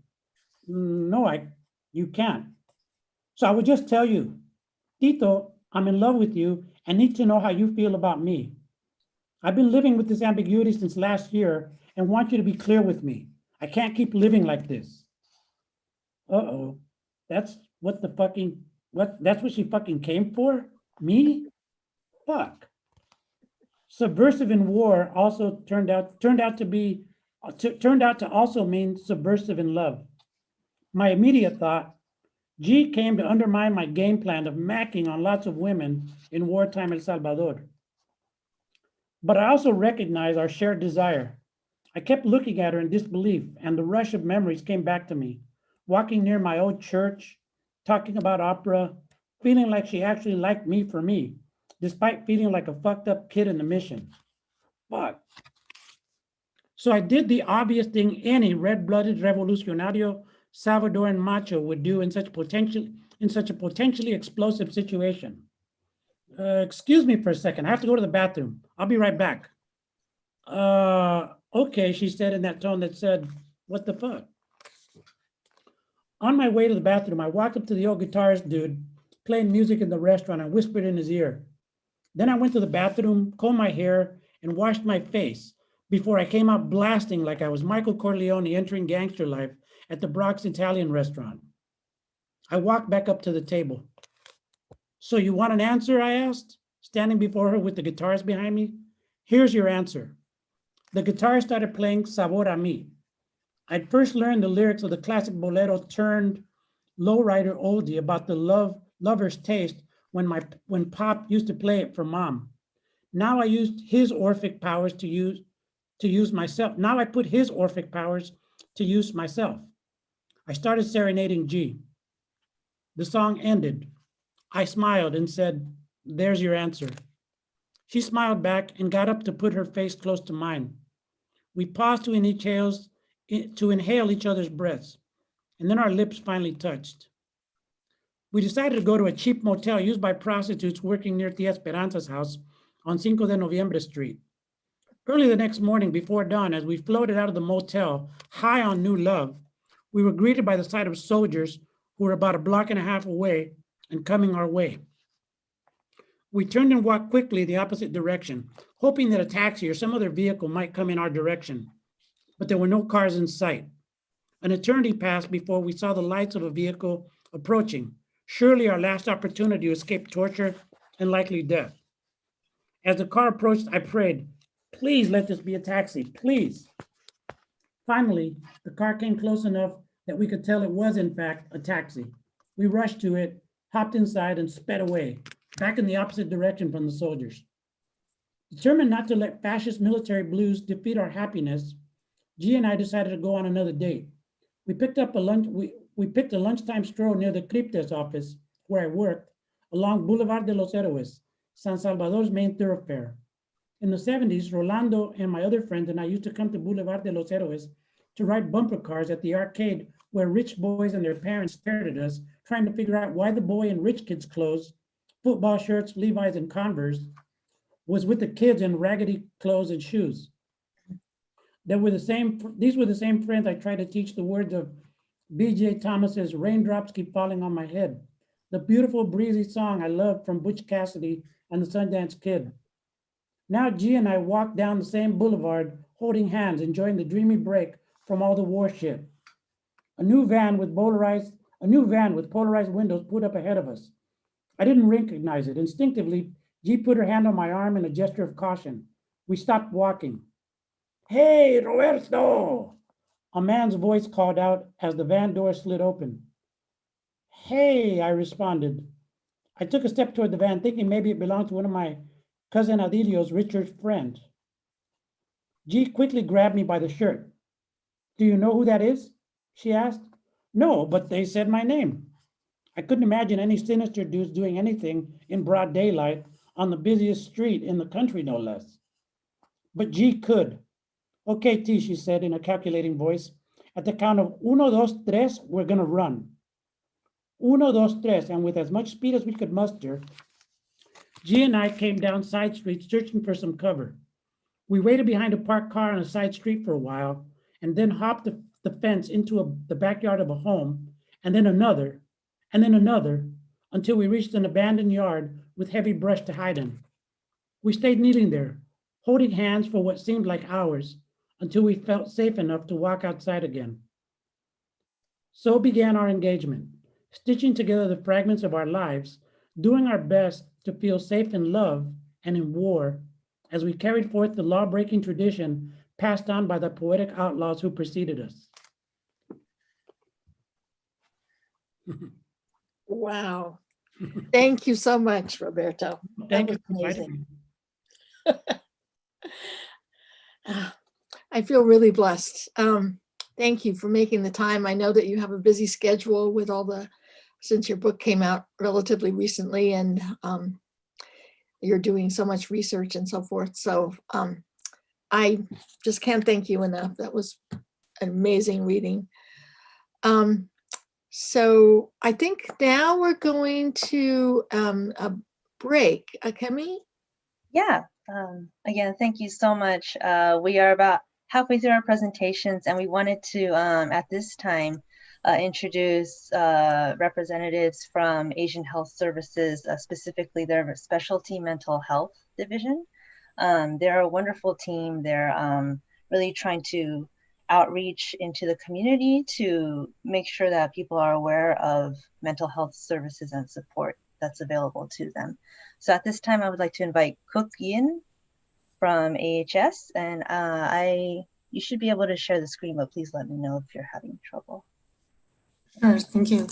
No, you can't. So I would just tell you, Tito, I'm in love with you and need to know how you feel about me. I've been living with this ambiguity since last year and want you to be clear with me. I can't keep living like this. Uh-oh, that's what the What? That's what she fucking came for? Me? Fuck. Subversive in war also turned out to also mean subversive in love. My immediate thought, G came to undermine my game plan of macking on lots of women in wartime El Salvador. But I also recognized our shared desire. I kept looking at her in disbelief, and the rush of memories came back to me. Walking near my old church, talking about opera, feeling like she actually liked me for me, despite feeling like a fucked up kid in the mission. Fuck. So I did the obvious thing any red-blooded revolucionario Salvadoran macho would do in such a potentially explosive situation. Excuse me for a second. I have to go to the bathroom. I'll be right back. Okay, she said in that tone that said, what the fuck? On my way to the bathroom, I walked up to the old guitarist dude playing music in the restaurant and whispered in his ear. Then I went to the bathroom, combed my hair, and washed my face before I came out blasting like I was Michael Corleone entering gangster life at the Bronx Italian restaurant. I walked back up to the table. So you want an answer, I asked, standing before her with the guitarist behind me. Here's your answer. The guitarist started playing Sabor a Mi. I'd first learned the lyrics of the classic bolero turned lowrider oldie about the lover's taste when Pop used to play it for Mom. Now I used his Orphic powers to use myself. Now I put his Orphic powers to use myself. I started serenading G. The song ended. I smiled and said, there's your answer. She smiled back and got up to put her face close to mine. We paused to inhale each other's breaths, and then our lips finally touched. We decided to go to a cheap motel used by prostitutes working near Tia Esperanza's house on Cinco de Noviembre Street. Early the next morning before dawn, as we floated out of the motel, high on new love, we were greeted by the sight of soldiers who were about a block and a half away and coming our way. We turned and walked quickly the opposite direction, hoping that a taxi or some other vehicle might come in our direction, but there were no cars in sight. An eternity passed before we saw the lights of a vehicle approaching, surely our last opportunity to escape torture and likely death. As the car approached, I prayed, please let this be a taxi, please. Finally, the car came close enough that we could tell it was in fact a taxi. We rushed to it, hopped inside and sped away, back in the opposite direction from the soldiers. Determined not to let fascist military blues defeat our happiness, G and I decided to go on another date. We picked a lunchtime stroll near the Cryptes office where I worked along Boulevard de los Héroes, San Salvador's main thoroughfare. In the 70s, Rolando and my other friends and I used to come to Boulevard de los Héroes to ride bumper cars at the arcade where rich boys and their parents stared at us, trying to figure out why the boy in rich kids' clothes, football shirts, Levi's, and Converse, was with the kids in raggedy clothes and shoes. These were the same friends I tried to teach the words of B.J. Thomas's Raindrops Keep Falling on My Head, the beautiful breezy song I loved from Butch Cassidy and the Sundance Kid. Now G and I walked down the same boulevard, holding hands, enjoying the dreamy break from all the war shit. A new van with polarized windows put up ahead of us. I didn't recognize it. Instinctively, G put her hand on my arm in a gesture of caution. We stopped walking. Hey, Roberto! A man's voice called out as the van door slid open. Hey, I responded. I took a step toward the van, thinking maybe it belonged to one of my cousin Adilio's Richard's friends. G quickly grabbed me by the shirt. Do you know who that is? She asked. No, but they said my name. I couldn't imagine any sinister dudes doing anything in broad daylight on the busiest street in the country, no less. But G could. Okay, T, she said in a calculating voice. At the count of uno, dos, tres, we're gonna run. Uno, dos, tres, and with as much speed as we could muster, G and I came down side streets searching for some cover. We waited behind a parked car on a side street for a while, and then hopped the fence into the backyard of a home, and then another, until we reached an abandoned yard with heavy brush to hide in. We stayed kneeling there, holding hands for what seemed like hours, until we felt safe enough to walk outside again. So began our engagement. stitching together the fragments of our lives, doing our best to feel safe in love and in war as we carried forth the law-breaking tradition passed on by the poetic outlaws who preceded us. Wow. Thank you so much, Roberto. Thank you was for inviting amazing. me. I feel really blessed. Thank you for making the time. I know that you have a busy schedule with since your book came out relatively recently, and you're doing so much research and so forth. So I just can't thank you enough. That was an amazing reading. So I think now we're going to a break. Kemi? Yeah, again, thank you so much. We are about halfway through our presentations, and we wanted to, at this time, introduce representatives from Asian Health Services, specifically their specialty mental health division. They're a wonderful team. They're really trying to outreach into the community to make sure that people are aware of mental health services and support that's available to them. So at this time, I would like to invite Cook Yin from AHS, and you should be able to share the screen, but please let me know if you're having trouble. Sure, thank you.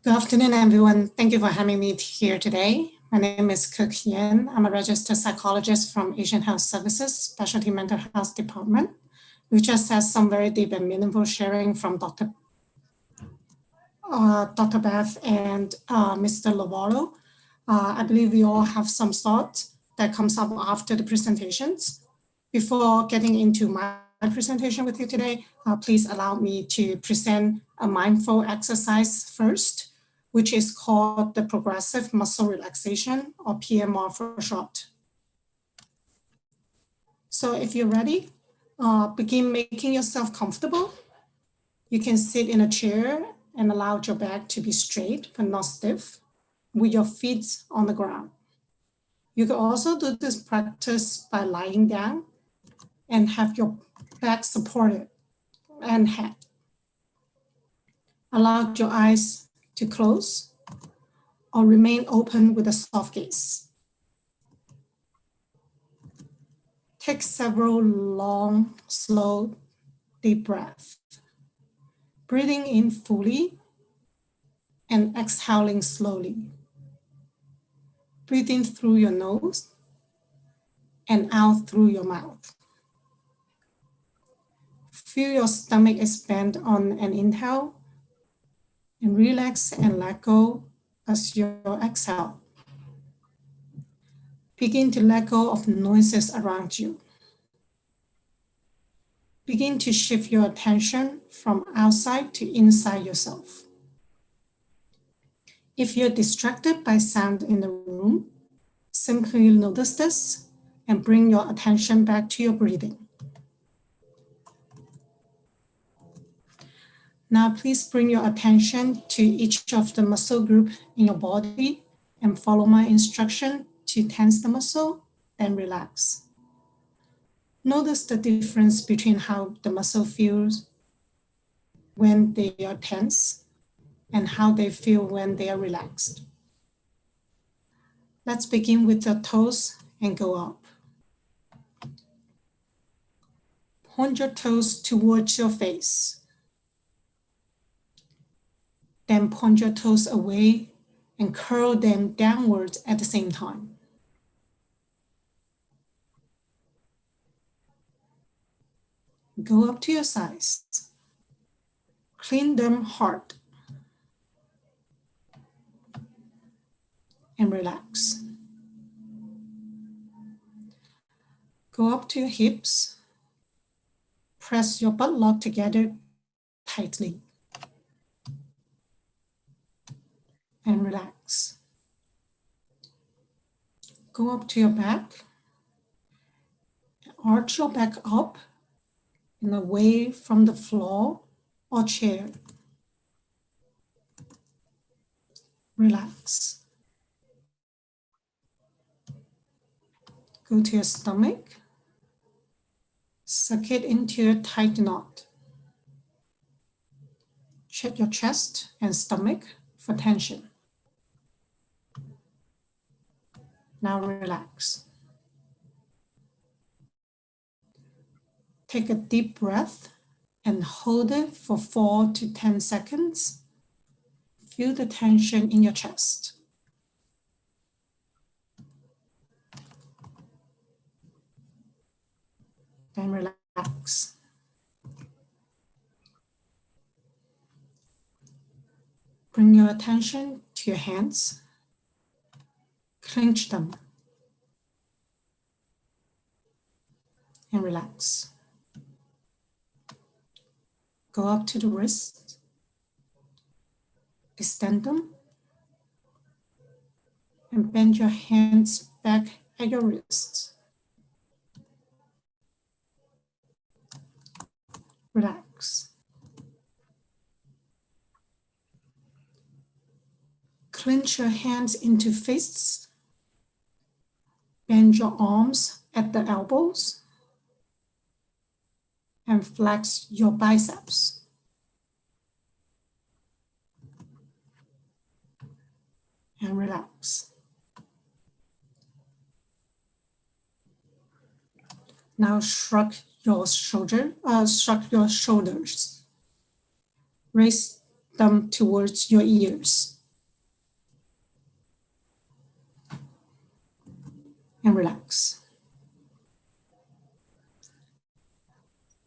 Good afternoon, everyone. Thank you for having me here today. My name is Cook Yin. I'm a registered psychologist from Asian Health Services, Specialty Mental Health Department. We just had some very deep and meaningful sharing from Dr. Beth and Mr. Lovato. I believe we all have some thoughts that comes up after the presentations. Before getting into my presentation with you today, please allow me to present a mindful exercise first, which is called the Progressive Muscle Relaxation, or PMR for short. So if you're ready, begin making yourself comfortable. You can sit in a chair and allow your back to be straight but not stiff, with your feet on the ground. You can also do this practice by lying down and have your back supported and head. Allow your eyes to close or remain open with a soft gaze. Take several long, slow, deep breaths, breathing in fully and exhaling slowly. Breathe in through your nose and out through your mouth. Feel your stomach expand on an inhale and relax and let go as you exhale. Begin to let go of noises around you. Begin to shift your attention from outside to inside yourself. If you're distracted by sound in the room, simply notice this and bring your attention back to your breathing. Now, please bring your attention to each of the muscle groups in your body and follow my instruction to tense the muscle and relax. Notice the difference between how the muscle feels when they are tense and how they feel when they are relaxed. Let's begin with the toes and go up. Point your toes towards your face. Then point your toes away and curl them downwards at the same time. Go up to your sides. Clean them hard. And relax. Go up to your hips. Press your buttock together tightly. And relax. Go up to your back. Arch your back up and away from the floor or chair. Relax. Go to your stomach. Suck it into a tight knot. Check your chest and stomach for tension. Now relax. Take a deep breath and hold it for 4 to 10 seconds. Feel the tension in your chest. Then relax. Bring your attention to your hands. Clench them and relax. Go up to the wrist. Extend them and bend your hands back at your wrists. Relax. Clench your hands into fists. Bend your arms at the elbows and flex your biceps. And relax. Now shrug your shoulders. Raise them towards your ears. And relax.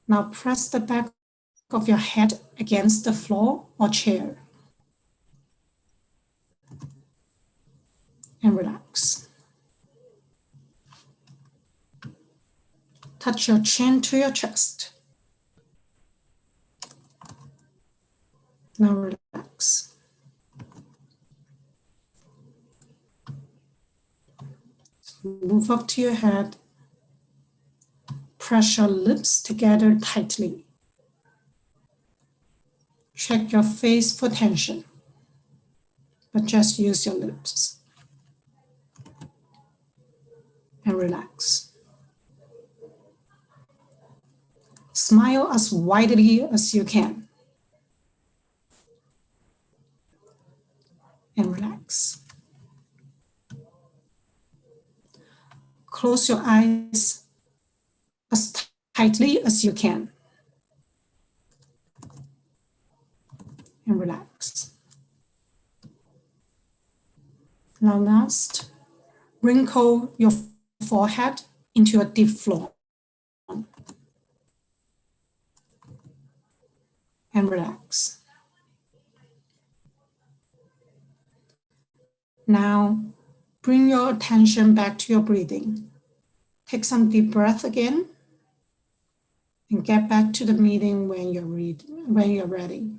Now press the back of your head against the floor or chair. And relax. Touch your chin to your chest. Now relax. Move up to your head. Press your lips together tightly. Check your face for tension, but just use your lips. And relax. Smile as widely as you can. And relax. Close your eyes as tightly as you can. And relax. Now last, wrinkle your forehead into a deep frown. And relax. Now, bring your attention back to your breathing. Take some deep breath again and get back to the meeting when you're ready.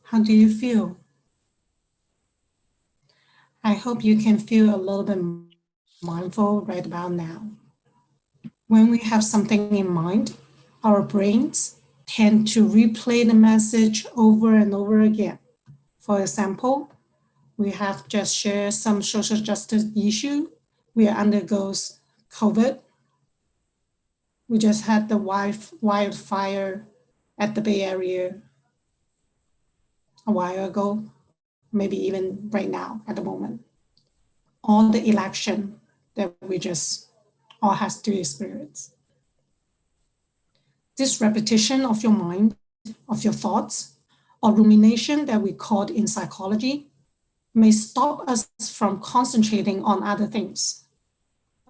How do you feel? I hope you can feel a little bit mindful right about now. When we have something in mind, our brains tend to replay the message over and over again. For example, we have just shared some social justice issue. We undergoes COVID. We just had the wildfire at the Bay Area a while ago, maybe even right now at the moment. All the election that we just all has to experience. This repetition of your mind, of your thoughts, or rumination that we call in psychology, may stop us from concentrating on other things,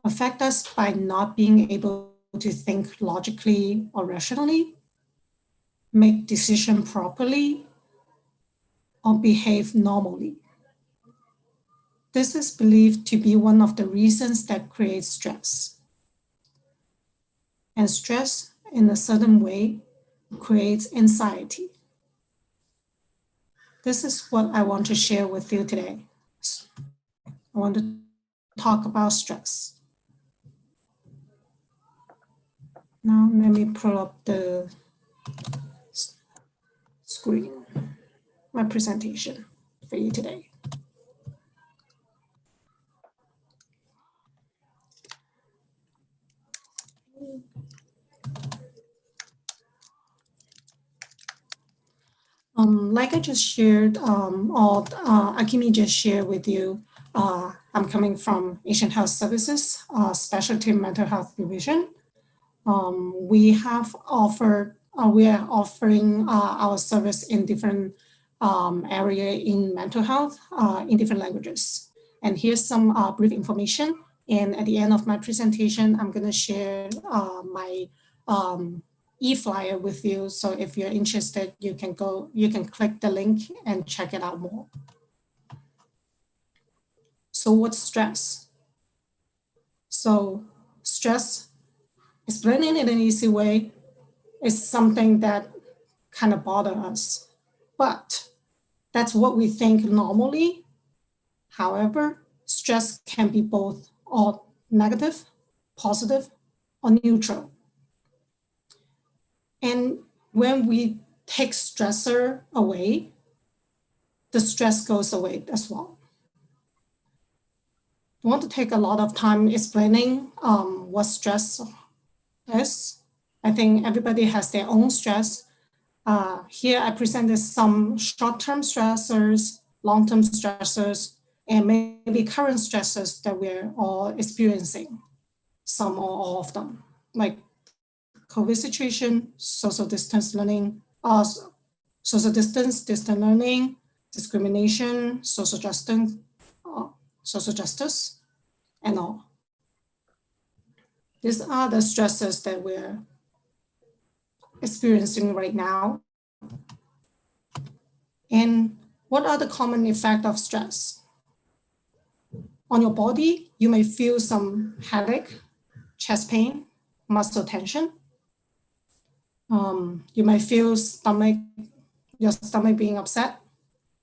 affect us by not being able to think logically or rationally, make decisions properly, or behave normally. This is believed to be one of the reasons that creates stress. And stress, in a certain way, creates anxiety. This is what I want to share with you today. I want to talk about stress. Now let me pull up the screen. my presentation for you today. Like I just shared, or Akimi just shared with you, I'm coming from Asian Health Services, Specialty Mental Health Division. We are offering our service in different area in mental health in different languages. And here's some brief information. And at the end of my presentation, I'm going to share my e-flyer with you. So if you're interested, you can click the link and check it out more. So what's stress? So stress, explaining it in an easy way, is something that kind of bothers us, but that's what we think normally. However, stress can be both or negative, positive, or neutral. And when we take stressor away, the stress goes away as well. I want to take a lot of time explaining what stress is. I think everybody has their own stress. Here I presented some short-term stressors, long-term stressors, and maybe current stressors that we're all experiencing, some or all of them, like COVID situation, social distance learning, social distance, distant learning, discrimination, social justice, and all. These are the stresses that we're experiencing right now. And what are the common effects of stress? On your body, you may feel some headache, chest pain, muscle tension. You might feel your stomach being upset.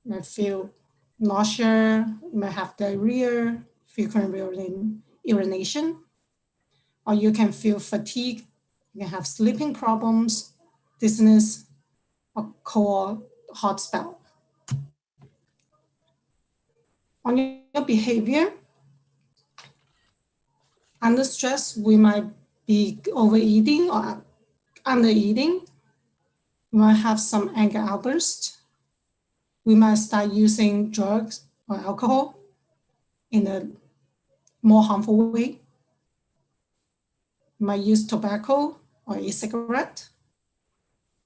You might feel nausea, you might have diarrhea, frequent urination, or you can feel fatigue, you can have sleeping problems, dizziness, or cold, hot spell. On your behavior, under stress, we might be overeating or undereating. We might have some anger outbursts. We might start using drugs or alcohol in a more harmful way. We might use tobacco or e-cigarette.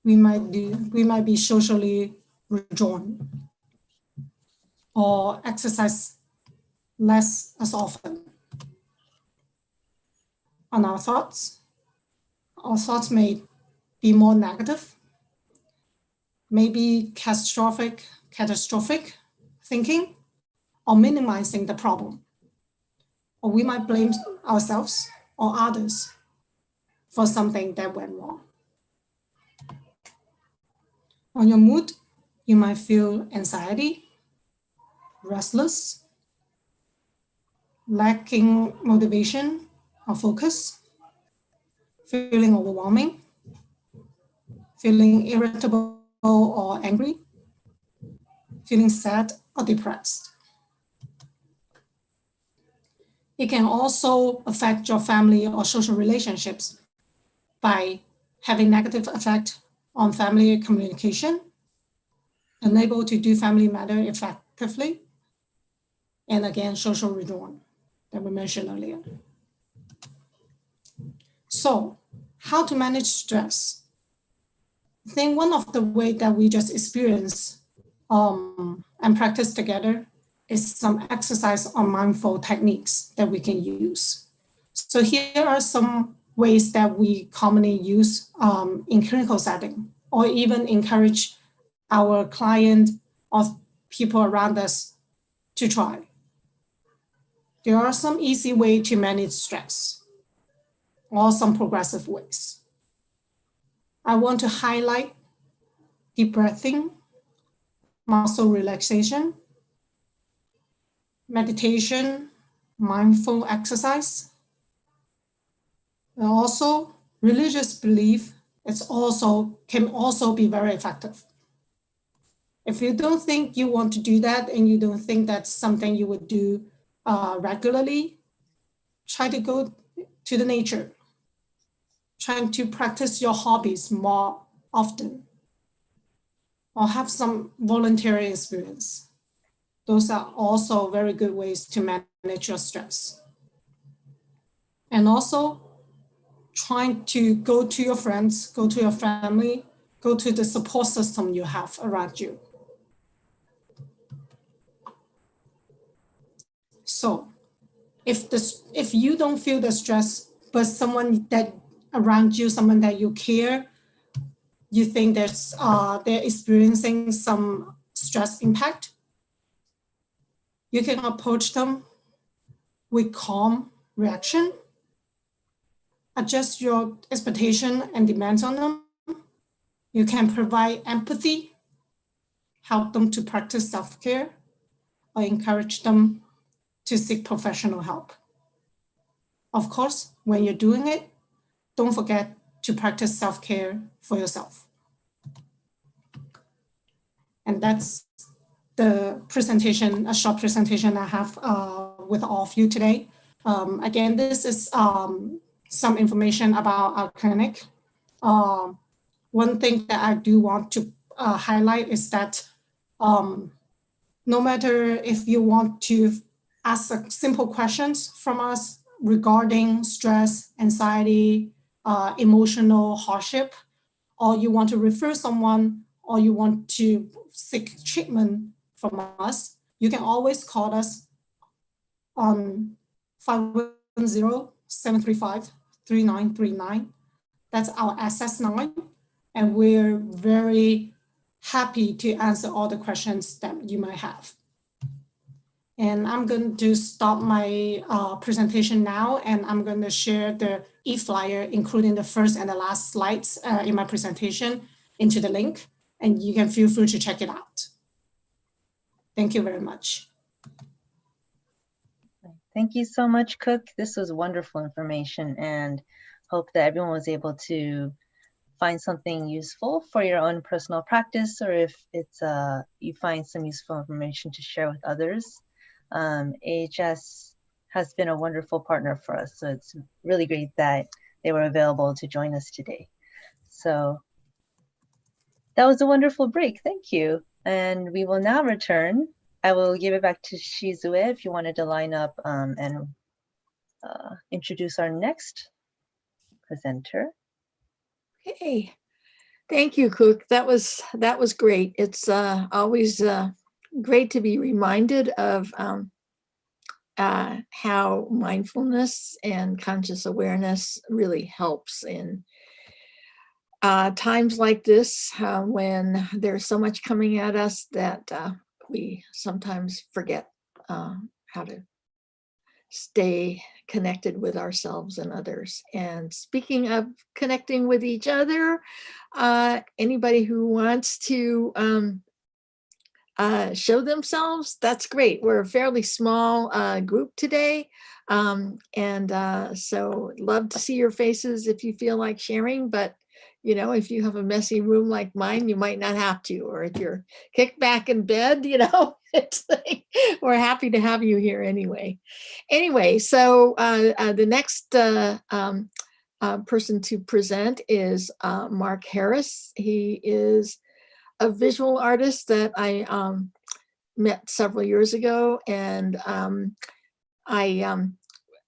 We might be socially withdrawn or exercise less as often. On our thoughts may be more negative, maybe catastrophic thinking, or minimizing the problem. Or we might blame ourselves or others for something that went wrong. On your mood, you might feel anxiety, restless, lacking motivation or focus, feeling overwhelming, feeling irritable or angry, feeling sad or depressed. It can also affect your family or social relationships by having negative effect on family communication, unable to do family matter effectively, and again, social withdrawal that we mentioned earlier. So, how to manage stress? I think one of the ways that we just experience and practice together is some exercise or mindful techniques that we can use. So here are some ways that we commonly use in clinical setting, or even encourage our client or people around us to try. There are some easy ways to manage stress, or some progressive ways. I want to highlight deep breathing, muscle relaxation, meditation, mindful exercise, and also religious belief can also be very effective. If you don't think you want to do that and you don't think that's something you would do regularly, try to go to the nature. Trying to practice your hobbies more often, or have some voluntary experience. Those are also very good ways to manage your stress. And also trying to go to your friends, go to your family, go to the support system you have around you. So if you don't feel the stress, but someone that around you, someone that you care, you think they're experiencing some stress impact, you can approach them with calm reaction, adjust your expectation and demands on them. You can provide empathy, help them to practice self-care, or encourage them to seek professional help. Of course, when you're doing it, don't forget to practice self-care for yourself. And that's the presentation, a short presentation I have with all of you today. Again, this is some information about our clinic. One thing that I do want to highlight is that no matter if you want to ask simple questions from us regarding stress, anxiety, emotional hardship, or you want to refer someone, or you want to seek treatment from us, you can always call us on 510-735-3939. That's our access line. And we're very happy to answer all the questions that you might have. And I'm going to stop my presentation now, and I'm going to share the e-flyer, including the first and the last slides in my presentation, into the link, and you can feel free to check it out. Thank you very much. Thank you so much, Cook. This was wonderful information, and hope that everyone was able to find something useful for your own personal practice, or if it's you find some useful information to share with others. AHS has been a wonderful partner for us, so it's really great that they were available to join us today. So that was a wonderful break. Thank you. And we will now return. I will give it back to Shizue if you wanted to line up and introduce our next presenter. Okay, thank you, Cook. That was great. It's always great to be reminded of how mindfulness and conscious awareness really helps in times like this, when there's so much coming at us that we sometimes forget how to stay connected with ourselves and others. And speaking of connecting with each other, anybody who wants to show themselves, that's great. We're a fairly small group today. So love to see your faces if you feel like sharing, but you know, if you have a messy room like mine, you might not have to, or if you're kicked back in bed, you know, it's like, we're happy to have you here anyway. Anyway, so the next person to present is Mark Harris. He is a visual artist that I met several years ago, and I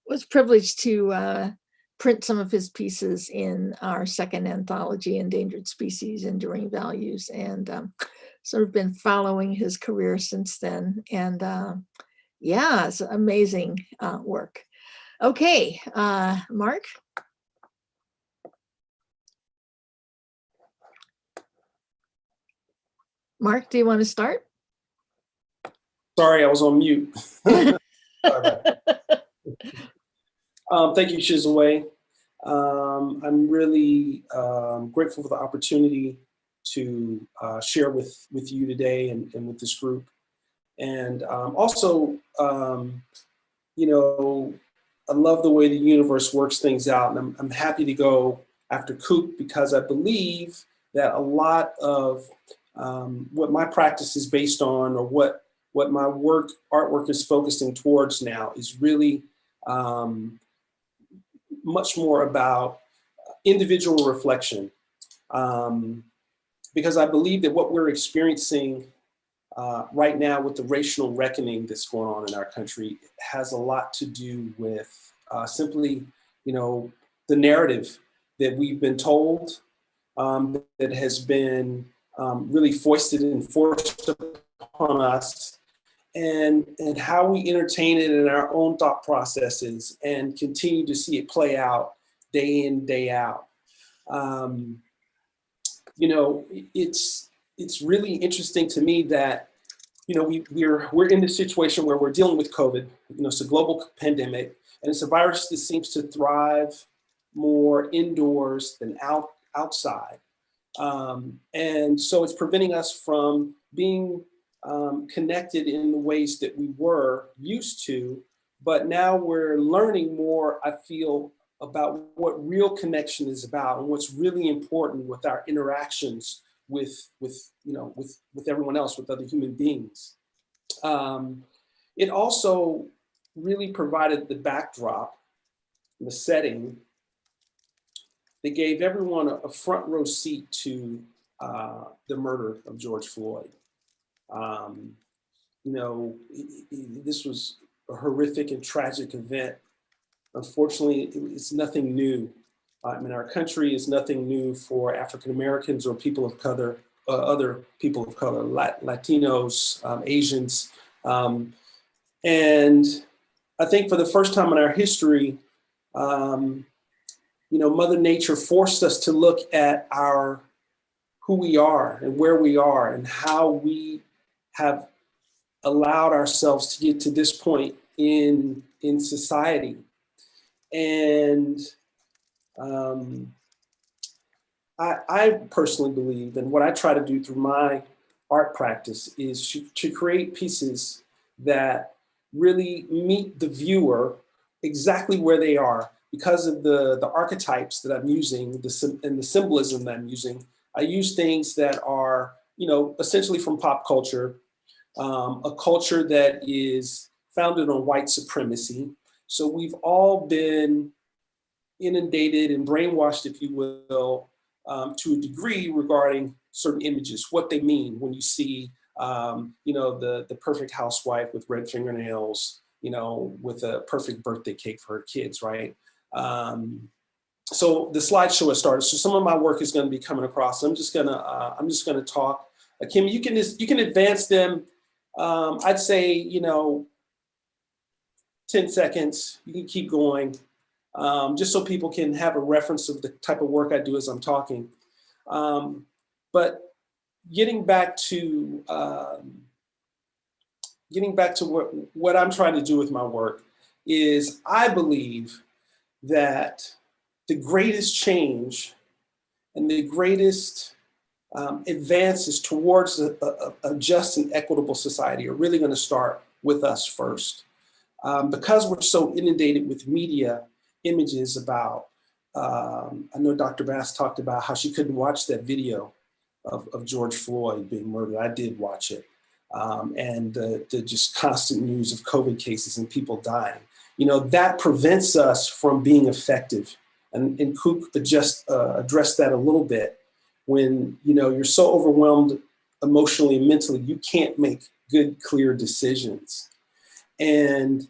was privileged to print some of his pieces in our second anthology, Endangered Species, Enduring Values, and sort of been following his career since then. And yeah, it's amazing work. Okay, Mark. Mark, do you want to start? Sorry, I was on mute. Sorry about that. Thank you, Shizue. I'm really grateful for the opportunity to share with you today and with this group. And also, you know, I love the way the universe works things out. And I'm happy to go after Coop, because I believe that a lot of what my practice is based on, or what my artwork is focusing towards now, is really much more about individual reflection. Because I believe that what we're experiencing right now with the racial reckoning that's going on in our country has a lot to do with simply, the narrative that we've been told, that has been really foisted and forced upon us, and how we entertain it in our own thought processes and continue to see it play out day in, day out. It's really interesting to me that, we're in this situation where we're dealing with COVID. It's a global pandemic, and it's a virus that seems to thrive more indoors than outside. And so it's preventing us from being connected in the ways that we were used to, but now we're learning more, I feel, about what real connection is about and what's really important with our interactions with everyone else, with other human beings. It also really provided the backdrop, the setting that gave everyone a front row seat to the murder of George Floyd. This was a horrific and tragic event. Unfortunately, it's nothing new. Our country is nothing new for African Americans or people of color, other people of color, Latinos, Asians. And I think for the first time in our history, Mother Nature forced us to look at who we are and where we are and how we have allowed ourselves to get to this point in society. And I personally believe, and what I try to do through my art practice, is to create pieces that really meet the viewer exactly where they are. Because of the archetypes that I'm using and the symbolism that I'm using, I use things that are, essentially from pop culture, a culture that is founded on white supremacy. So we've all been inundated and brainwashed, if you will, to a degree regarding certain images, what they mean when you see, the perfect housewife with red fingernails, with a perfect birthday cake for her kids, right? So the slideshow has started. So some of my work is going to be coming across. I'm just gonna talk. Kim, you can advance them. I'd say 10 seconds. You can keep going, just so people can have a reference of the type of work I do as I'm talking. But getting back to what I'm trying to do with my work is, I believe that the greatest change and the greatest advances towards a just and equitable society are really going to start with us first. Because we're so inundated with media images about, I know Dr. Bass talked about how she couldn't watch that video of George Floyd being murdered. I did watch it. And the just constant news of COVID cases and people dying. That prevents us from being effective. And Coop just addressed that a little bit. When you're so overwhelmed emotionally and mentally, you can't make good, clear decisions. And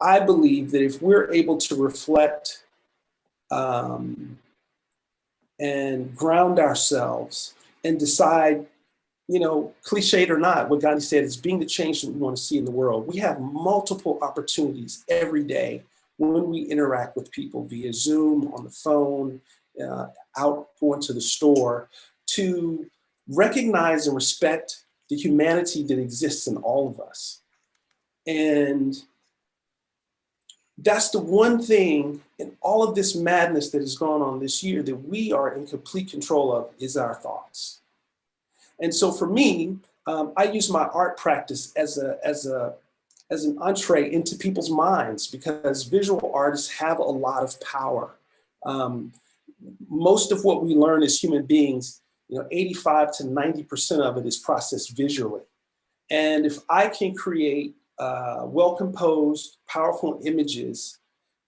I believe that if we're able to reflect and ground ourselves and decide, cliched or not, what Gandhi said is being the change that we want to see in the world. We have multiple opportunities every day when we interact with people via Zoom, on the phone, out going to the store, to recognize and respect the humanity that exists in all of us. And that's the one thing in all of this madness that has gone on this year that we are in complete control of, is our thoughts. And so for me, I use my art practice as an entree into people's minds, because visual artists have a lot of power. Most of what we learn as human beings 85 to 90% of it is processed visually. And if I can create well-composed, powerful images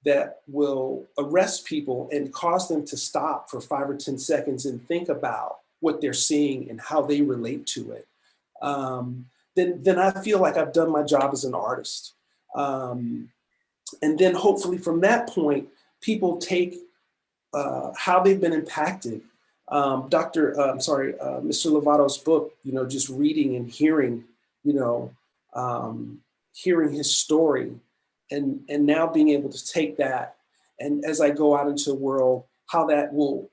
that will arrest people and cause them to stop for 5 or 10 seconds and think about what they're seeing and how they relate to it, then I feel like I've done my job as an artist. And then hopefully from that point, people take how they've been impacted. Mr. Lovato's book, just reading and hearing, hearing his story, and now being able to take that, and as I go out into the world, how that will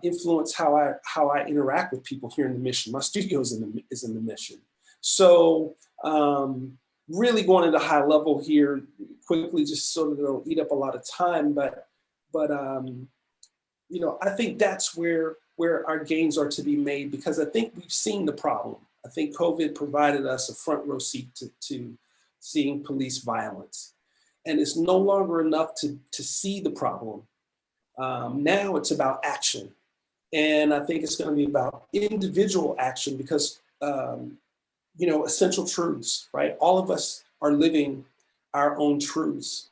influence how I interact with people here in the Mission. My studio is in the Mission. So really going into high level here quickly, just so that it'll eat up a lot of time, but I think that's where our gains are to be made, because I think we've seen the problem. I think COVID provided us a front row seat to seeing police violence. And it's no longer enough to see the problem. Now it's about action. And I think it's going to be about individual action, because, essential truths, right? All of us are living our own truths,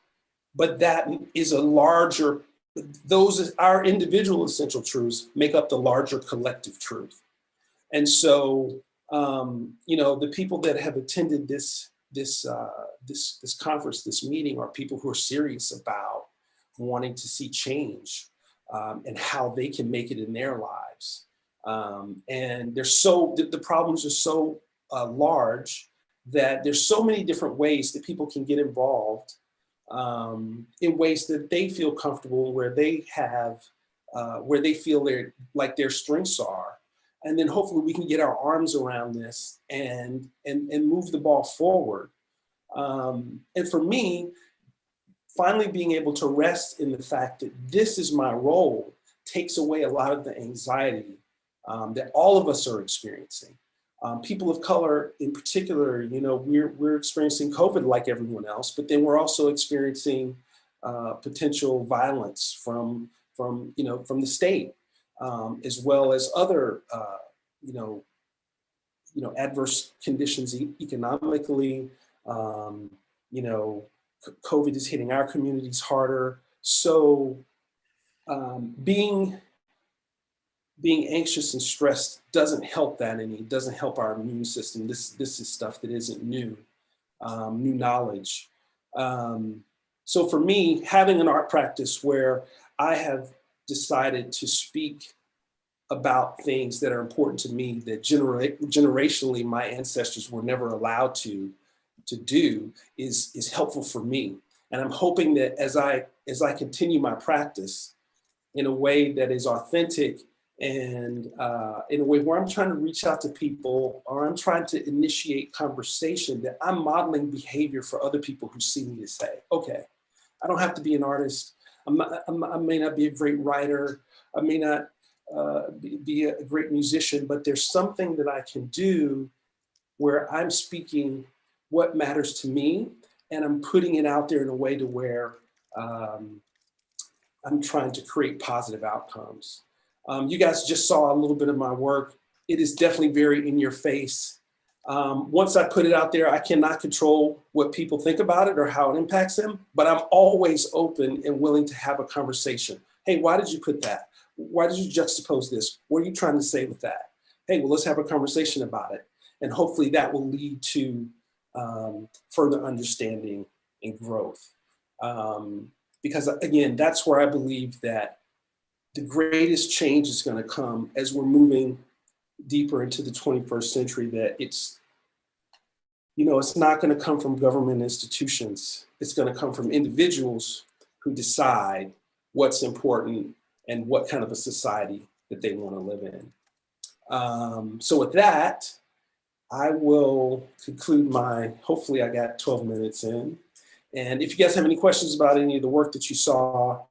but that is a larger, our individual essential truths make up the larger collective truth. And so, the people that have attended this conference, this meeting, are people who are serious about wanting to see change and how they can make it in their lives. And the problems are so large that there's so many different ways that people can get involved in ways that they feel comfortable, where they feel like their strengths are. And then hopefully we can get our arms around this and move the ball forward. And for me, finally being able to rest in the fact that this is my role takes away a lot of the anxiety that all of us are experiencing. People of color in particular, we're experiencing COVID like everyone else, but then we're also experiencing potential violence from the state, as well as other, adverse conditions economically. COVID is hitting our communities harder. So being anxious and stressed doesn't help that any. It doesn't help our immune system. This is stuff that isn't new knowledge. So for me, having an art practice where I have decided to speak about things that are important to me, that generationally my ancestors were never allowed to do, is helpful for me. And I'm hoping that as I continue my practice in a way that is authentic, and in a way where I'm trying to reach out to people, or I'm trying to initiate conversation, that I'm modeling behavior for other people who see me to say, okay, I don't have to be an artist. I may not be a great writer. I may not be a great musician, but there's something that I can do where I'm speaking what matters to me, and I'm putting it out there in a way to where I'm trying to create positive outcomes. You guys just saw a little bit of my work. It is definitely very in your face. Once I put it out there, I cannot control what people think about it or how it impacts them, but I'm always open and willing to have a conversation. Hey, why did you put that? Why did you juxtapose this? What are you trying to say with that? Hey, well, let's have a conversation about it. And hopefully that will lead to further understanding and growth. Because again, that's where I believe that the greatest change is going to come as we're moving deeper into the 21st century, that it's not going to come from government institutions. It's going to come from individuals who decide what's important and what kind of a society that they want to live in. So with that, I will conclude hopefully I got 12 minutes in. And if you guys have any questions about any of the work that you saw,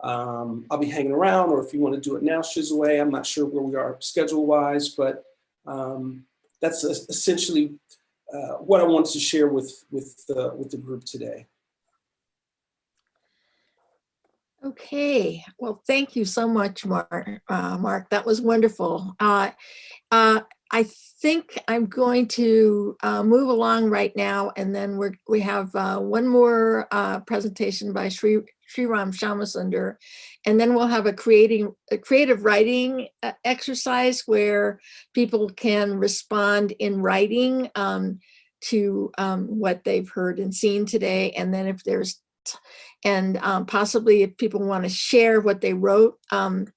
I'll be hanging around, or if you want to do it now, Shizue, I'm not sure where we are schedule-wise, but that's essentially what I wanted to share with the group today. Okay, well, thank you so much, Mark. Mark, that was wonderful. I think I'm going to move along right now, and then we have one more presentation by Sriram Shamasunder, and then we'll have a creative writing exercise where people can respond in writing to what they've heard and seen today, and then if there's possibly if people want to share what they wrote,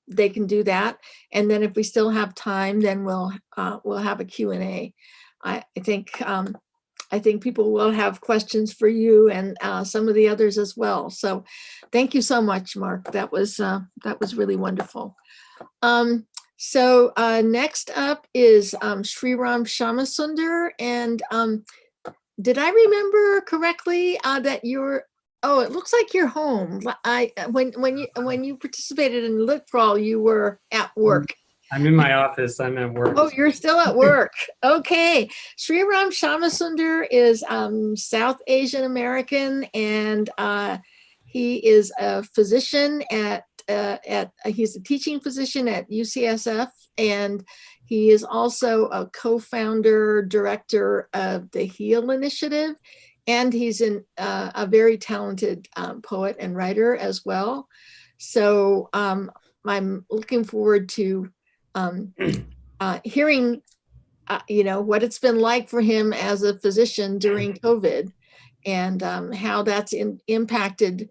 they can do that. And then if we still have time, then we'll have a Q&A. I think people will have questions for you and some of the others as well. So thank you so much, Mark. That was really wonderful. So next up is Sriram Shamasunder. And did I remember correctly that you're, oh, it looks like you're home. When you participated in Lit Crawl, you were at work. I'm in my office. I'm at work. Oh, you're still at work. Okay. Sriram Shamasunder is South Asian American, and he is a physician he's a teaching physician at UCSF, and he is also a co-founder, director of the HEAL Initiative. And he's a very talented poet and writer as well. So I'm looking forward to hearing, what it's been like for him as a physician during COVID, and how that's impacted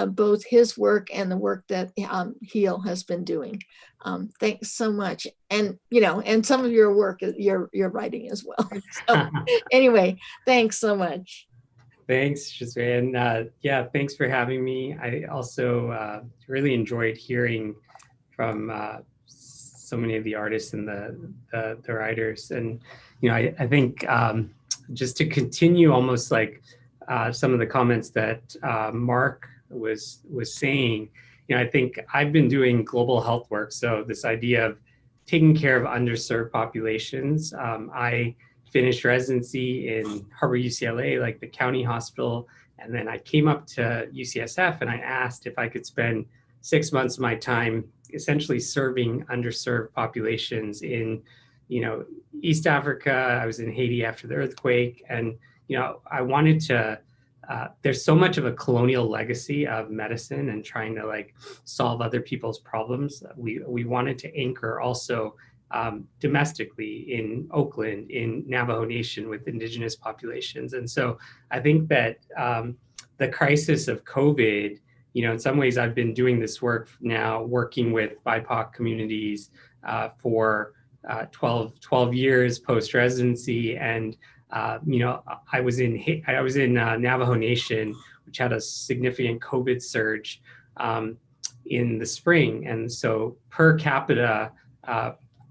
both his work and the work that HEAL has been doing. Thanks so much. And, and some of your work, your writing as well. So anyway, thanks so much. Thanks, Shizue. And yeah, thanks for having me. I also really enjoyed hearing from so many of the artists and the writers. And, I think just to continue almost like some of the comments that Mark was saying, I think I've been doing global health work. So this idea of taking care of underserved populations. I finished residency in Harbor UCLA, like the county hospital. And then I came up to UCSF and I asked if I could spend 6 months of my time essentially serving underserved populations in, East Africa. I was in Haiti after the earthquake. And, I wanted to, there's so much of a colonial legacy of medicine and trying to like solve other people's problems. We wanted to anchor also domestically in Oakland, in Navajo Nation with indigenous populations. And so I think that the crisis of COVID, in some ways I've been doing this work now, working with BIPOC communities for 12 years post-residency. And, I was in Navajo Nation, which had a significant COVID surge in the spring. And so per capita,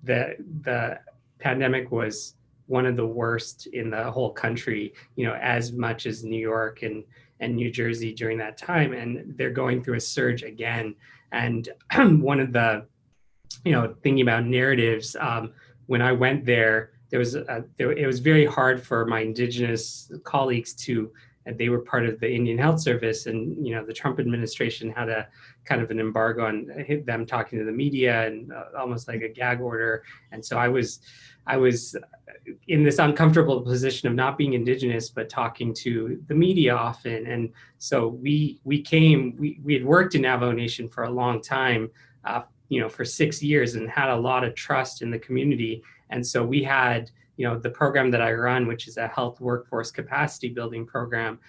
the pandemic was one of the worst in the whole country, as much as New York and New Jersey during that time. And they're going through a surge again. And one of the, thinking about narratives, when I went there, it was very hard for my indigenous colleagues and they were part of the Indian Health Service, and the Trump administration had a kind of an embargo on them talking to the media and almost like a gag order. And so I was in this uncomfortable position of not being indigenous but talking to the media often. And so we had worked in Navajo Nation for a long time, for 6 years, and had a lot of trust in the community. And so we had, the program that I run, which is a health workforce capacity building program.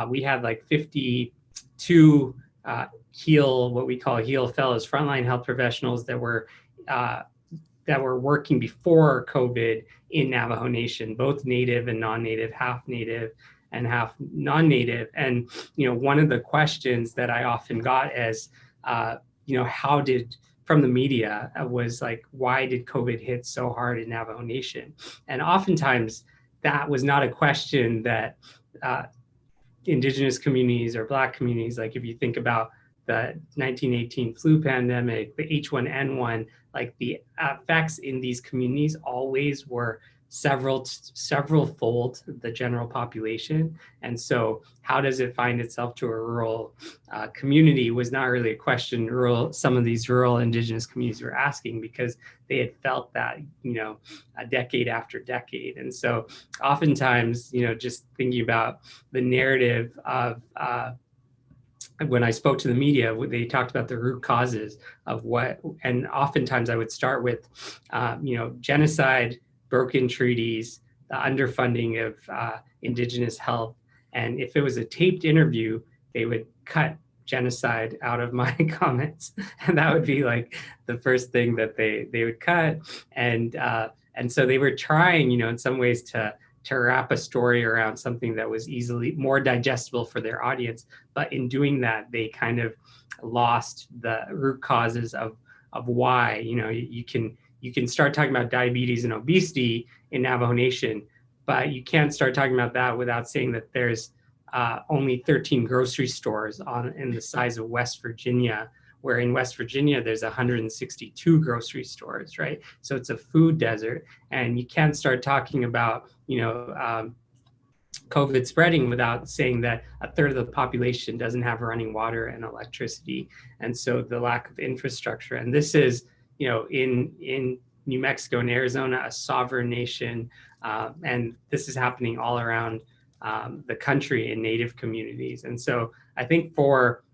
We had like 52 what we call HEAL fellows, frontline health professionals that were working before COVID in Navajo Nation, both native and non-native, half native and half non-native. And, one of the questions that I often got is, from the media was like, why did COVID hit so hard in Navajo Nation? And oftentimes that was not a question that indigenous communities or Black communities, like if you think about the 1918 flu pandemic, the H1N1, like the effects in these communities always were several fold the general population. And so how does it find itself to a rural community was not really a question some of these rural indigenous communities were asking, because they had felt that, a decade after decade. And so oftentimes, just thinking about the narrative of when I spoke to the media, they talked about the root causes of what, and oftentimes I would start with, genocide, broken treaties, the underfunding of indigenous health. And if it was a taped interview, they would cut genocide out of my comments. And that would be like the first thing that they would cut. And so they were trying, in some ways to wrap a story around something that was easily more digestible for their audience. But in doing that, they kind of lost the root causes of why. You can start talking about diabetes and obesity in Navajo Nation, but you can't start talking about that without saying that there's only 13 grocery stores in the size of West Virginia, where in West Virginia, there's 162 grocery stores, right? So it's a food desert. And you can't start talking about, COVID spreading without saying that a third of the population doesn't have running water and electricity. And so the lack of infrastructure. And this is, in New Mexico and Arizona, a sovereign nation. And this is happening all around the country in Native communities. And so I think for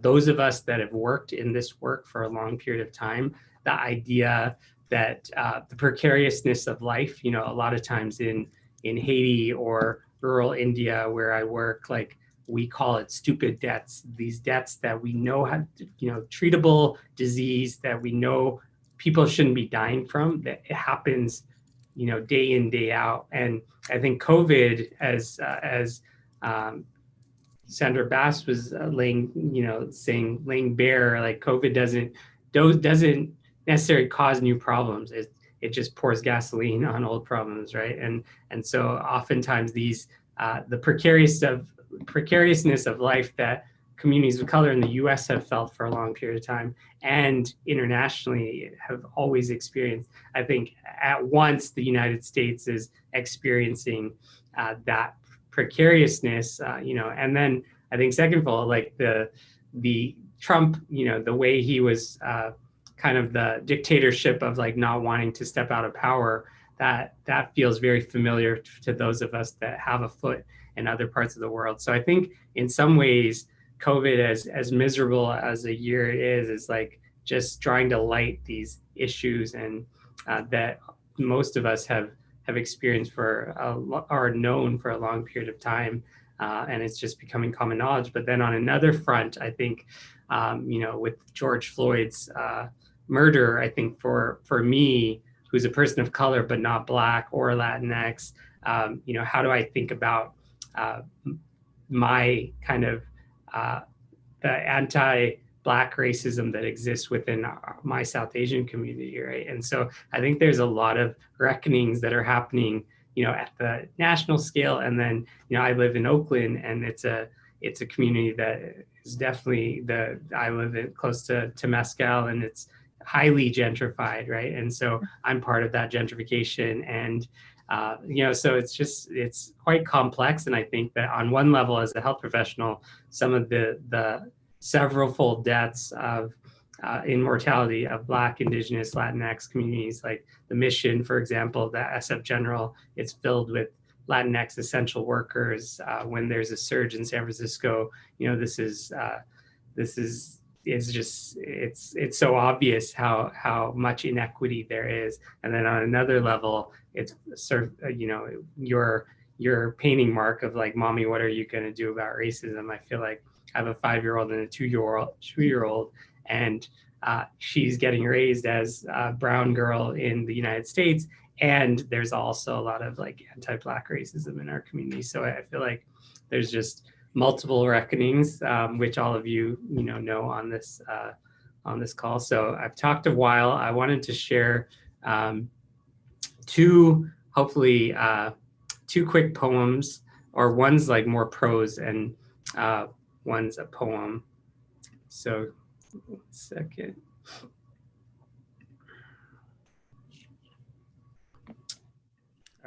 those of us that have worked in this work for a long period of time, the idea that the precariousness of life, a lot of times in Haiti or rural India where I work, like we call it stupid debts, these debts that we know have, treatable disease that we know people shouldn't be dying from, that it happens, day in, day out. And I think COVID, as Sandra Bass was laying bare, like COVID doesn't necessarily cause new problems. It just pours gasoline on old problems, right? And so oftentimes these the precariousness of life that communities of color in the U.S. have felt for a long period of time and internationally have always experienced. I think at once the United States is experiencing that precariousness, and then I think second of all, like the Trump, the way he was kind of the dictatorship of like not wanting to step out of power, that feels very familiar to those of us that have a foot in other parts of the world. So I think in some ways, COVID, as miserable as a year it is like just trying to light these issues and that most of us have experienced or known for a long period of time. And it's just becoming common knowledge. But then on another front, I think, with George Floyd's murder, I think for me, who's a person of color, but not Black or Latinx, how do I think about my kind of the anti-Black racism that exists within my South Asian community, right? And so I think there's a lot of reckonings that are happening, at the national scale. And then, I live in Oakland, and it's a community that is definitely I live close to Temescal, and it's highly gentrified, right? And so I'm part of that gentrification, and so it's quite complex. And I think that on one level, as a health professional, some of the several-fold deaths of in mortality of Black, Indigenous, Latinx communities, like the Mission, for example, the SF General, it's filled with Latinx essential workers. When there's a surge in San Francisco, it's so obvious how much inequity there is. And then on another level, it's sort of, your painting mark of like, mommy, what are you going to do about racism? I feel like I have a 5-year-old and a 2-year-old, and she's getting raised as a brown girl in the United States. And there's also a lot of like anti-Black racism in our community. So I feel like there's just multiple reckonings, which all of you know on this call. So I've talked a while. I wanted to share two quick poems, or one's like more prose and one's a poem. So 1 second.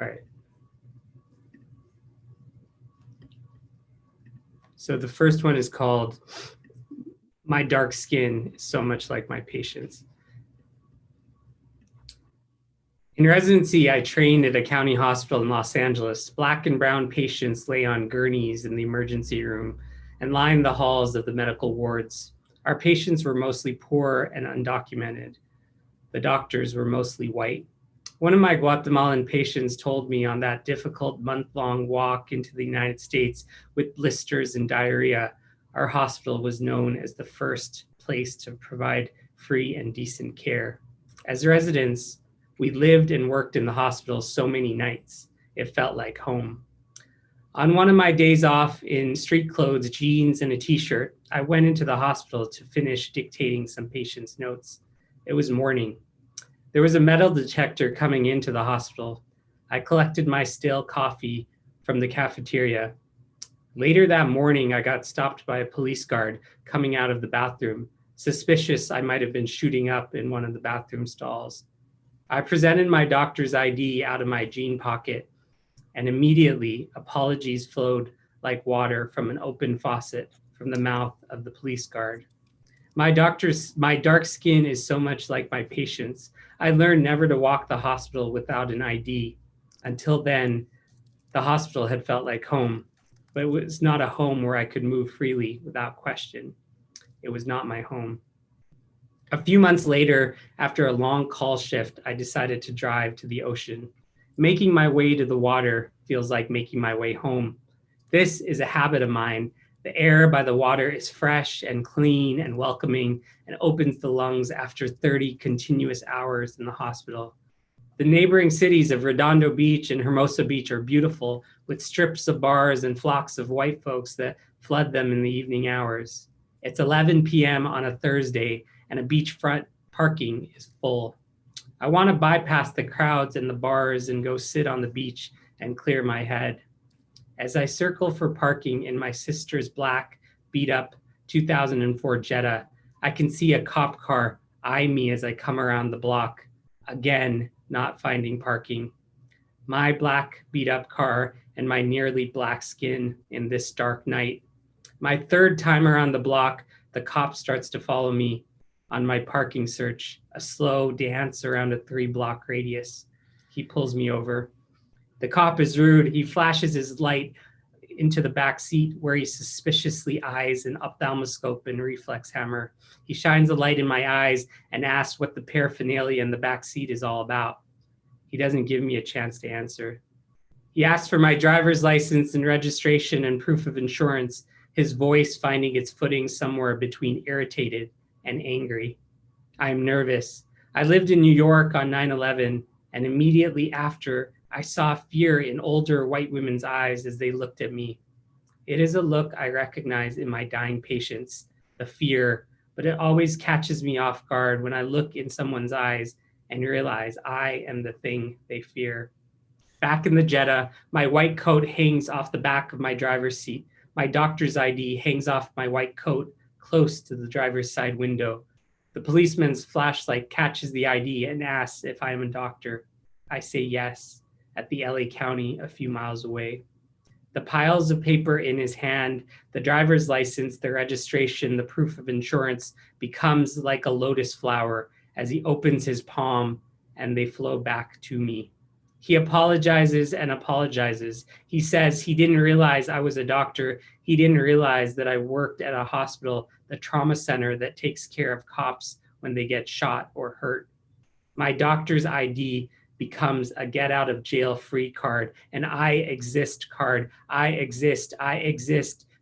All right. So the first one is called My Dark Skin is So Much Like My Patients. In residency, I trained at a county hospital in Los Angeles. Black and brown patients lay on gurneys in the emergency room and lined the halls of the medical wards. Our patients were mostly poor and undocumented. The doctors were mostly white. One of my Guatemalan patients told me on that difficult month-long walk into the United States with blisters and diarrhea, our hospital was known as the first place to provide free and decent care. As residents, we lived and worked in the hospital so many nights, it felt like home. On one of my days off in street clothes, jeans, and a t-shirt, I went into the hospital to finish dictating some patients' notes. It was morning. There was a metal detector coming into the hospital. I collected my stale coffee from the cafeteria. Later that morning, I got stopped by a police guard coming out of the bathroom, suspicious I might have been shooting up in one of the bathroom stalls. I presented my doctor's ID out of my jean pocket, and immediately apologies flowed like water from an open faucet from the mouth of the police guard. My dark skin is so much like my patients. I learned never to walk the hospital without an ID. Until then, the hospital had felt like home, but it was not a home where I could move freely without question. It was not my home. A few months later, after a long call shift, I decided to drive to the ocean. Making my way to the water feels like making my way home. This is a habit of mine. The air by the water is fresh and clean and welcoming and opens the lungs after 30 continuous hours in the hospital. The neighboring cities of Redondo Beach and Hermosa Beach are beautiful, with strips of bars and flocks of white folks that flood them in the evening hours. It's 11 p.m. on a Thursday, and a beachfront parking is full. I want to bypass the crowds and the bars and go sit on the beach and clear my head. As I circle for parking in my sister's black, beat-up 2004 Jetta, I can see a cop car eye me as I come around the block, again, not finding parking. My black, beat-up car and my nearly black skin in this dark night. My third time around the block, the cop starts to follow me on my parking search, a slow dance around a 3-block radius. He pulls me over. The cop is rude. He flashes his light into the back seat where he suspiciously eyes an ophthalmoscope and reflex hammer. He shines a light in my eyes and asks what the paraphernalia in the back seat is all about. He doesn't give me a chance to answer. He asks for my driver's license and registration and proof of insurance, his voice finding its footing somewhere between irritated and angry. I am nervous. I lived in New York on 9/11, and immediately after, I saw fear in older white women's eyes as they looked at me. It is a look I recognize in my dying patients, the fear, but it always catches me off guard when I look in someone's eyes and realize I am the thing they fear. Back in the Jetta, my white coat hangs off the back of my driver's seat. My doctor's ID hangs off my white coat close to the driver's side window. The policeman's flashlight catches the ID and asks if I am a doctor. I say yes, at the LA County a few miles away. The piles of paper in his hand, the driver's license, the registration, the proof of insurance becomes like a lotus flower as he opens his palm and they flow back to me. He apologizes and apologizes. He says he didn't realize I was a doctor. He didn't realize that I worked at a hospital, the trauma center that takes care of cops when they get shot or hurt. My doctor's ID becomes a get out of jail free card, an I exist card. I exist,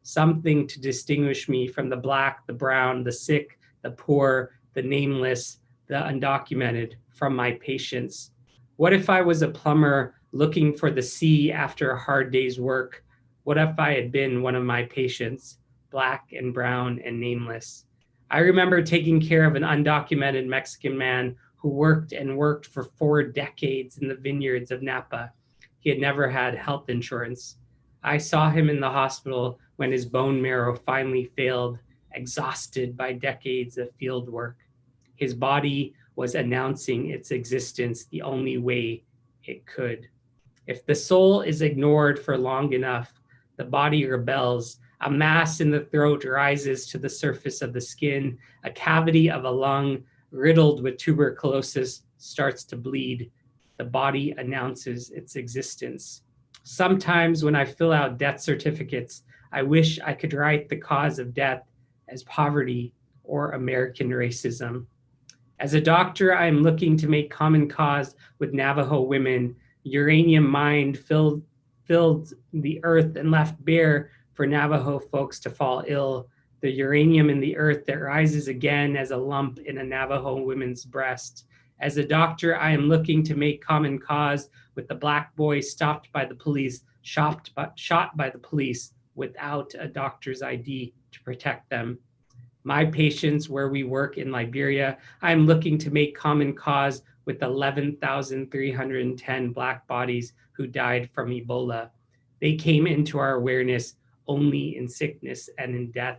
something to distinguish me from the black, the brown, the sick, the poor, the nameless, the undocumented, from my patients. What if I was a plumber looking for the sea after a hard day's work? What if I had been one of my patients, black and brown and nameless? I remember taking care of an undocumented Mexican man who worked and worked for 4 decades in the vineyards of Napa. He had never had health insurance. I saw him in the hospital when his bone marrow finally failed, exhausted by decades of field work. His body was announcing its existence the only way it could. If the soul is ignored for long enough, the body rebels. A mass in the throat rises to the surface of the skin. A cavity of a lung riddled with tuberculosis starts to bleed. The body announces its existence. Sometimes when I fill out death certificates, I wish I could write the cause of death as poverty or American racism. As a doctor, I am looking to make common cause with Navajo women. Uranium mine filled the earth and left bare for Navajo folks to fall ill. The uranium in the earth that rises again as a lump in a Navajo woman's breast. As a doctor, I am looking to make common cause with the Black boy stopped by the police, shot by the police without a doctor's ID to protect them. My patients where we work in Liberia, I'm looking to make common cause with 11,310 Black bodies who died from Ebola. They came into our awareness only in sickness and in death.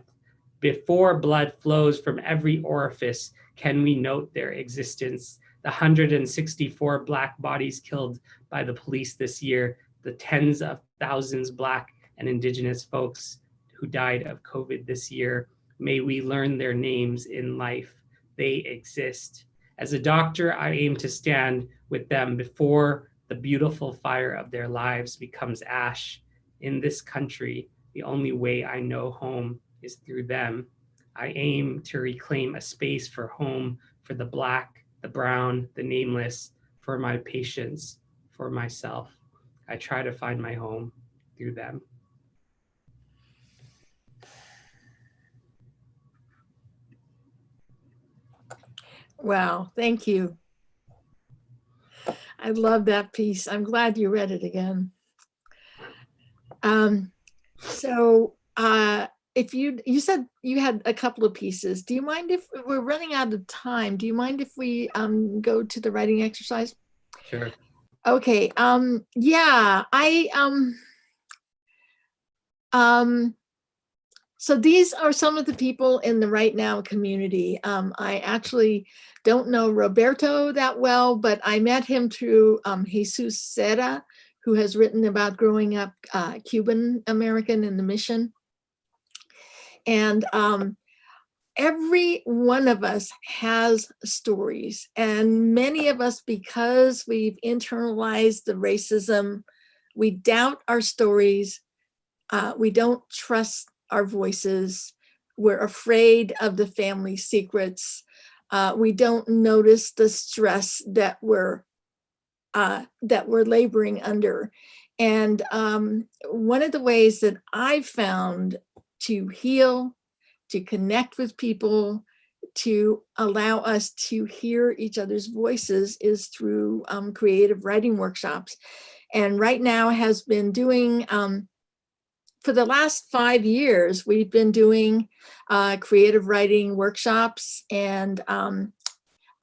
Before blood flows from every orifice, can we note their existence? The 164 Black bodies killed by the police this year, the tens of thousands Black and Indigenous folks who died of COVID this year. May we learn their names in life. They exist. As a doctor, I aim to stand with them before the beautiful fire of their lives becomes ash. In this country, the only way I know home is through them. I aim to reclaim a space for home for the Black, the brown, the nameless, for my patients, for myself. I try to find my home through them. Wow, thank you. I love that piece. I'm glad you read it again. If you said you had a couple of pieces, do you mind if we're running out of time? Do you mind if we go to the writing exercise? Sure. Okay. Yeah, so these are some of the people in the Right Now community. I actually don't know Roberto that well, but I met him through Shizue Seigel, who has written about growing up Cuban American in the mission. And every one of us has stories, and many of us, because we've internalized the racism, we doubt our stories, we don't trust our voices, we're afraid of the family secrets, we don't notice the stress that we're laboring under. And one of the ways that I've found to heal, to connect with people, to allow us to hear each other's voices is through creative writing workshops. And Right Now has been doing, for the last 5 years, we've been doing creative writing workshops. And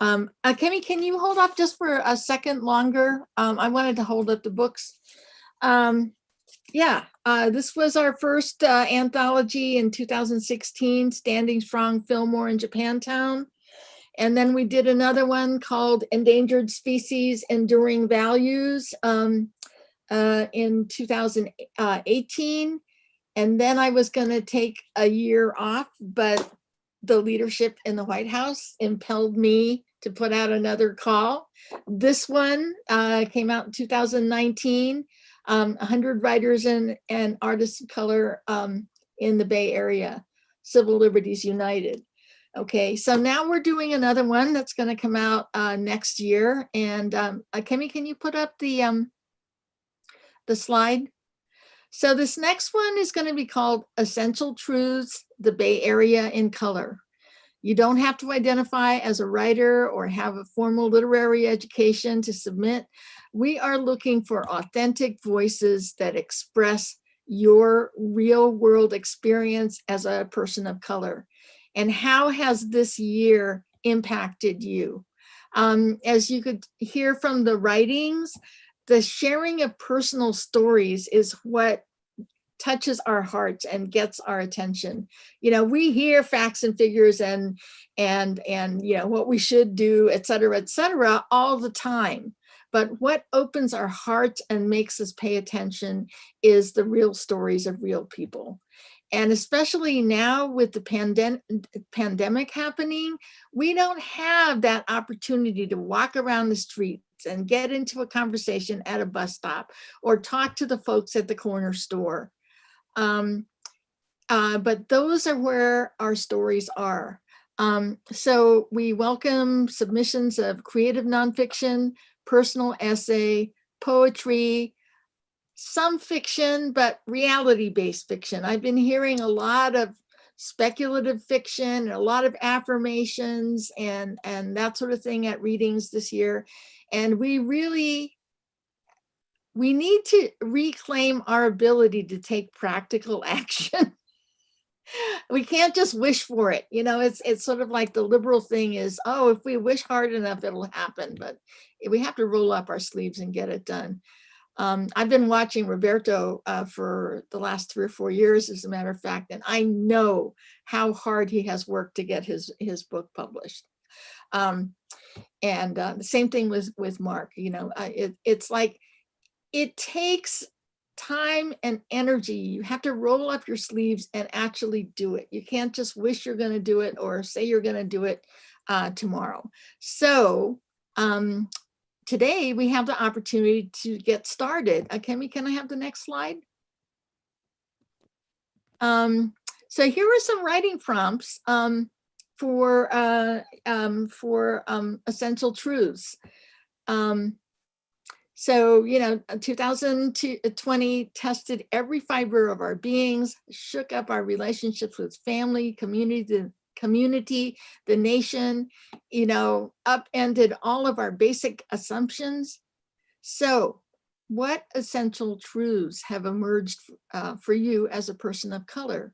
Kemi, can you hold up just for a second longer? I wanted to hold up the books. This was our first anthology in 2016, Standing Strong, Fillmore in Japantown. And then we did another one called Endangered Species, Enduring Values in 2018. And then I was going to take a year off, but the leadership in the White House impelled me to put out another call. This one came out in 2019. 100 writers and artists of color in the Bay Area, Civil Liberties United. Okay, so now we're doing another one that's going to come out next year. And Kemi, can you put up the slide? So this next one is going to be called Essential Truths, the Bay Area in Color. You don't have to identify as a writer or have a formal literary education to submit. We are looking for authentic voices that express your real world experience as a person of color. And how has this year impacted you? As you could hear from the writings, the sharing of personal stories is what touches our hearts and gets our attention. You know, we hear facts and figures and you know what we should do, et cetera, all the time. But what opens our hearts and makes us pay attention is the real stories of real people. And especially now with the pandemic happening, we don't have that opportunity to walk around the streets and get into a conversation at a bus stop or talk to the folks at the corner store. But those are where our stories are. So we welcome submissions of creative nonfiction, personal essay, poetry, some fiction, but reality-based fiction. I've been hearing a lot of speculative fiction, a lot of affirmations and that sort of thing at readings this year. And we need to reclaim our ability to take practical action. We can't just wish for it. You know, it's sort of like the liberal thing is, oh, if we wish hard enough, it'll happen. But we have to roll up our sleeves and get it done. I've been watching Roberto for the last 3 or 4 years, as a matter of fact, and I know how hard he has worked to get his book published. And the same thing with Mark. You know, it's like it takes time and energy. You have to roll up your sleeves and actually do it. You can't just wish you're going to do it or say you're going to do it tomorrow. So today we have the opportunity to get started. Kemi, can I have the next slide? So here are some writing prompts for essential truths. So, you know, 2020 tested every fiber of our beings, shook up our relationships with family, community, the nation, you know, upended all of our basic assumptions. So what essential truths have emerged for you as a person of color?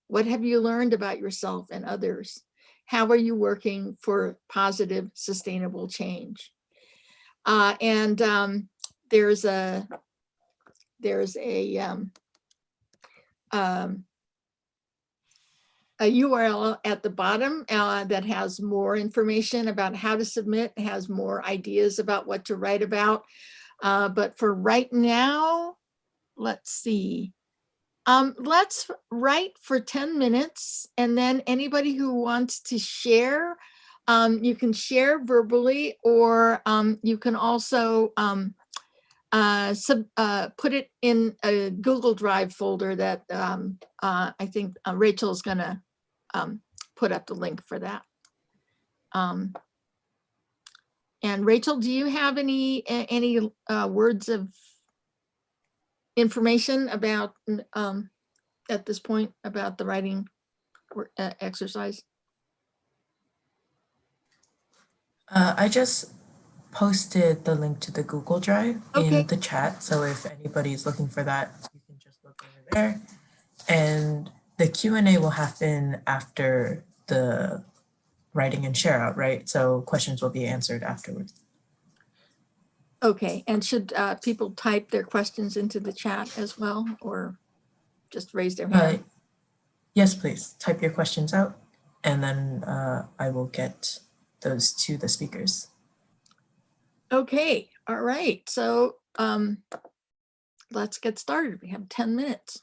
What have you learned about yourself and others? How are you working for positive, sustainable change? There's a URL at the bottom that has more information about how to submit, has more ideas about what to write about. But for right now, let's see. Let's write for 10 minutes, and then anybody who wants to share, you can share verbally, or you can also put it in a Google Drive folder that I think Rachel is going to put up the link for that. And Rachel, do you have any words of information about at this point about the writing exercise? I just posted the link to the Google Drive Okay. in the chat. So if anybody's looking for that, you can just look over there. And the Q&A will happen after the writing and share out, right? So questions will be answered afterwards. Okay, and should people type their questions into the chat as well, or just raise their hand? Yes, please. Type your questions out, and then I will get those to the speakers. Okay, all right. So let's get started. We have 10 minutes.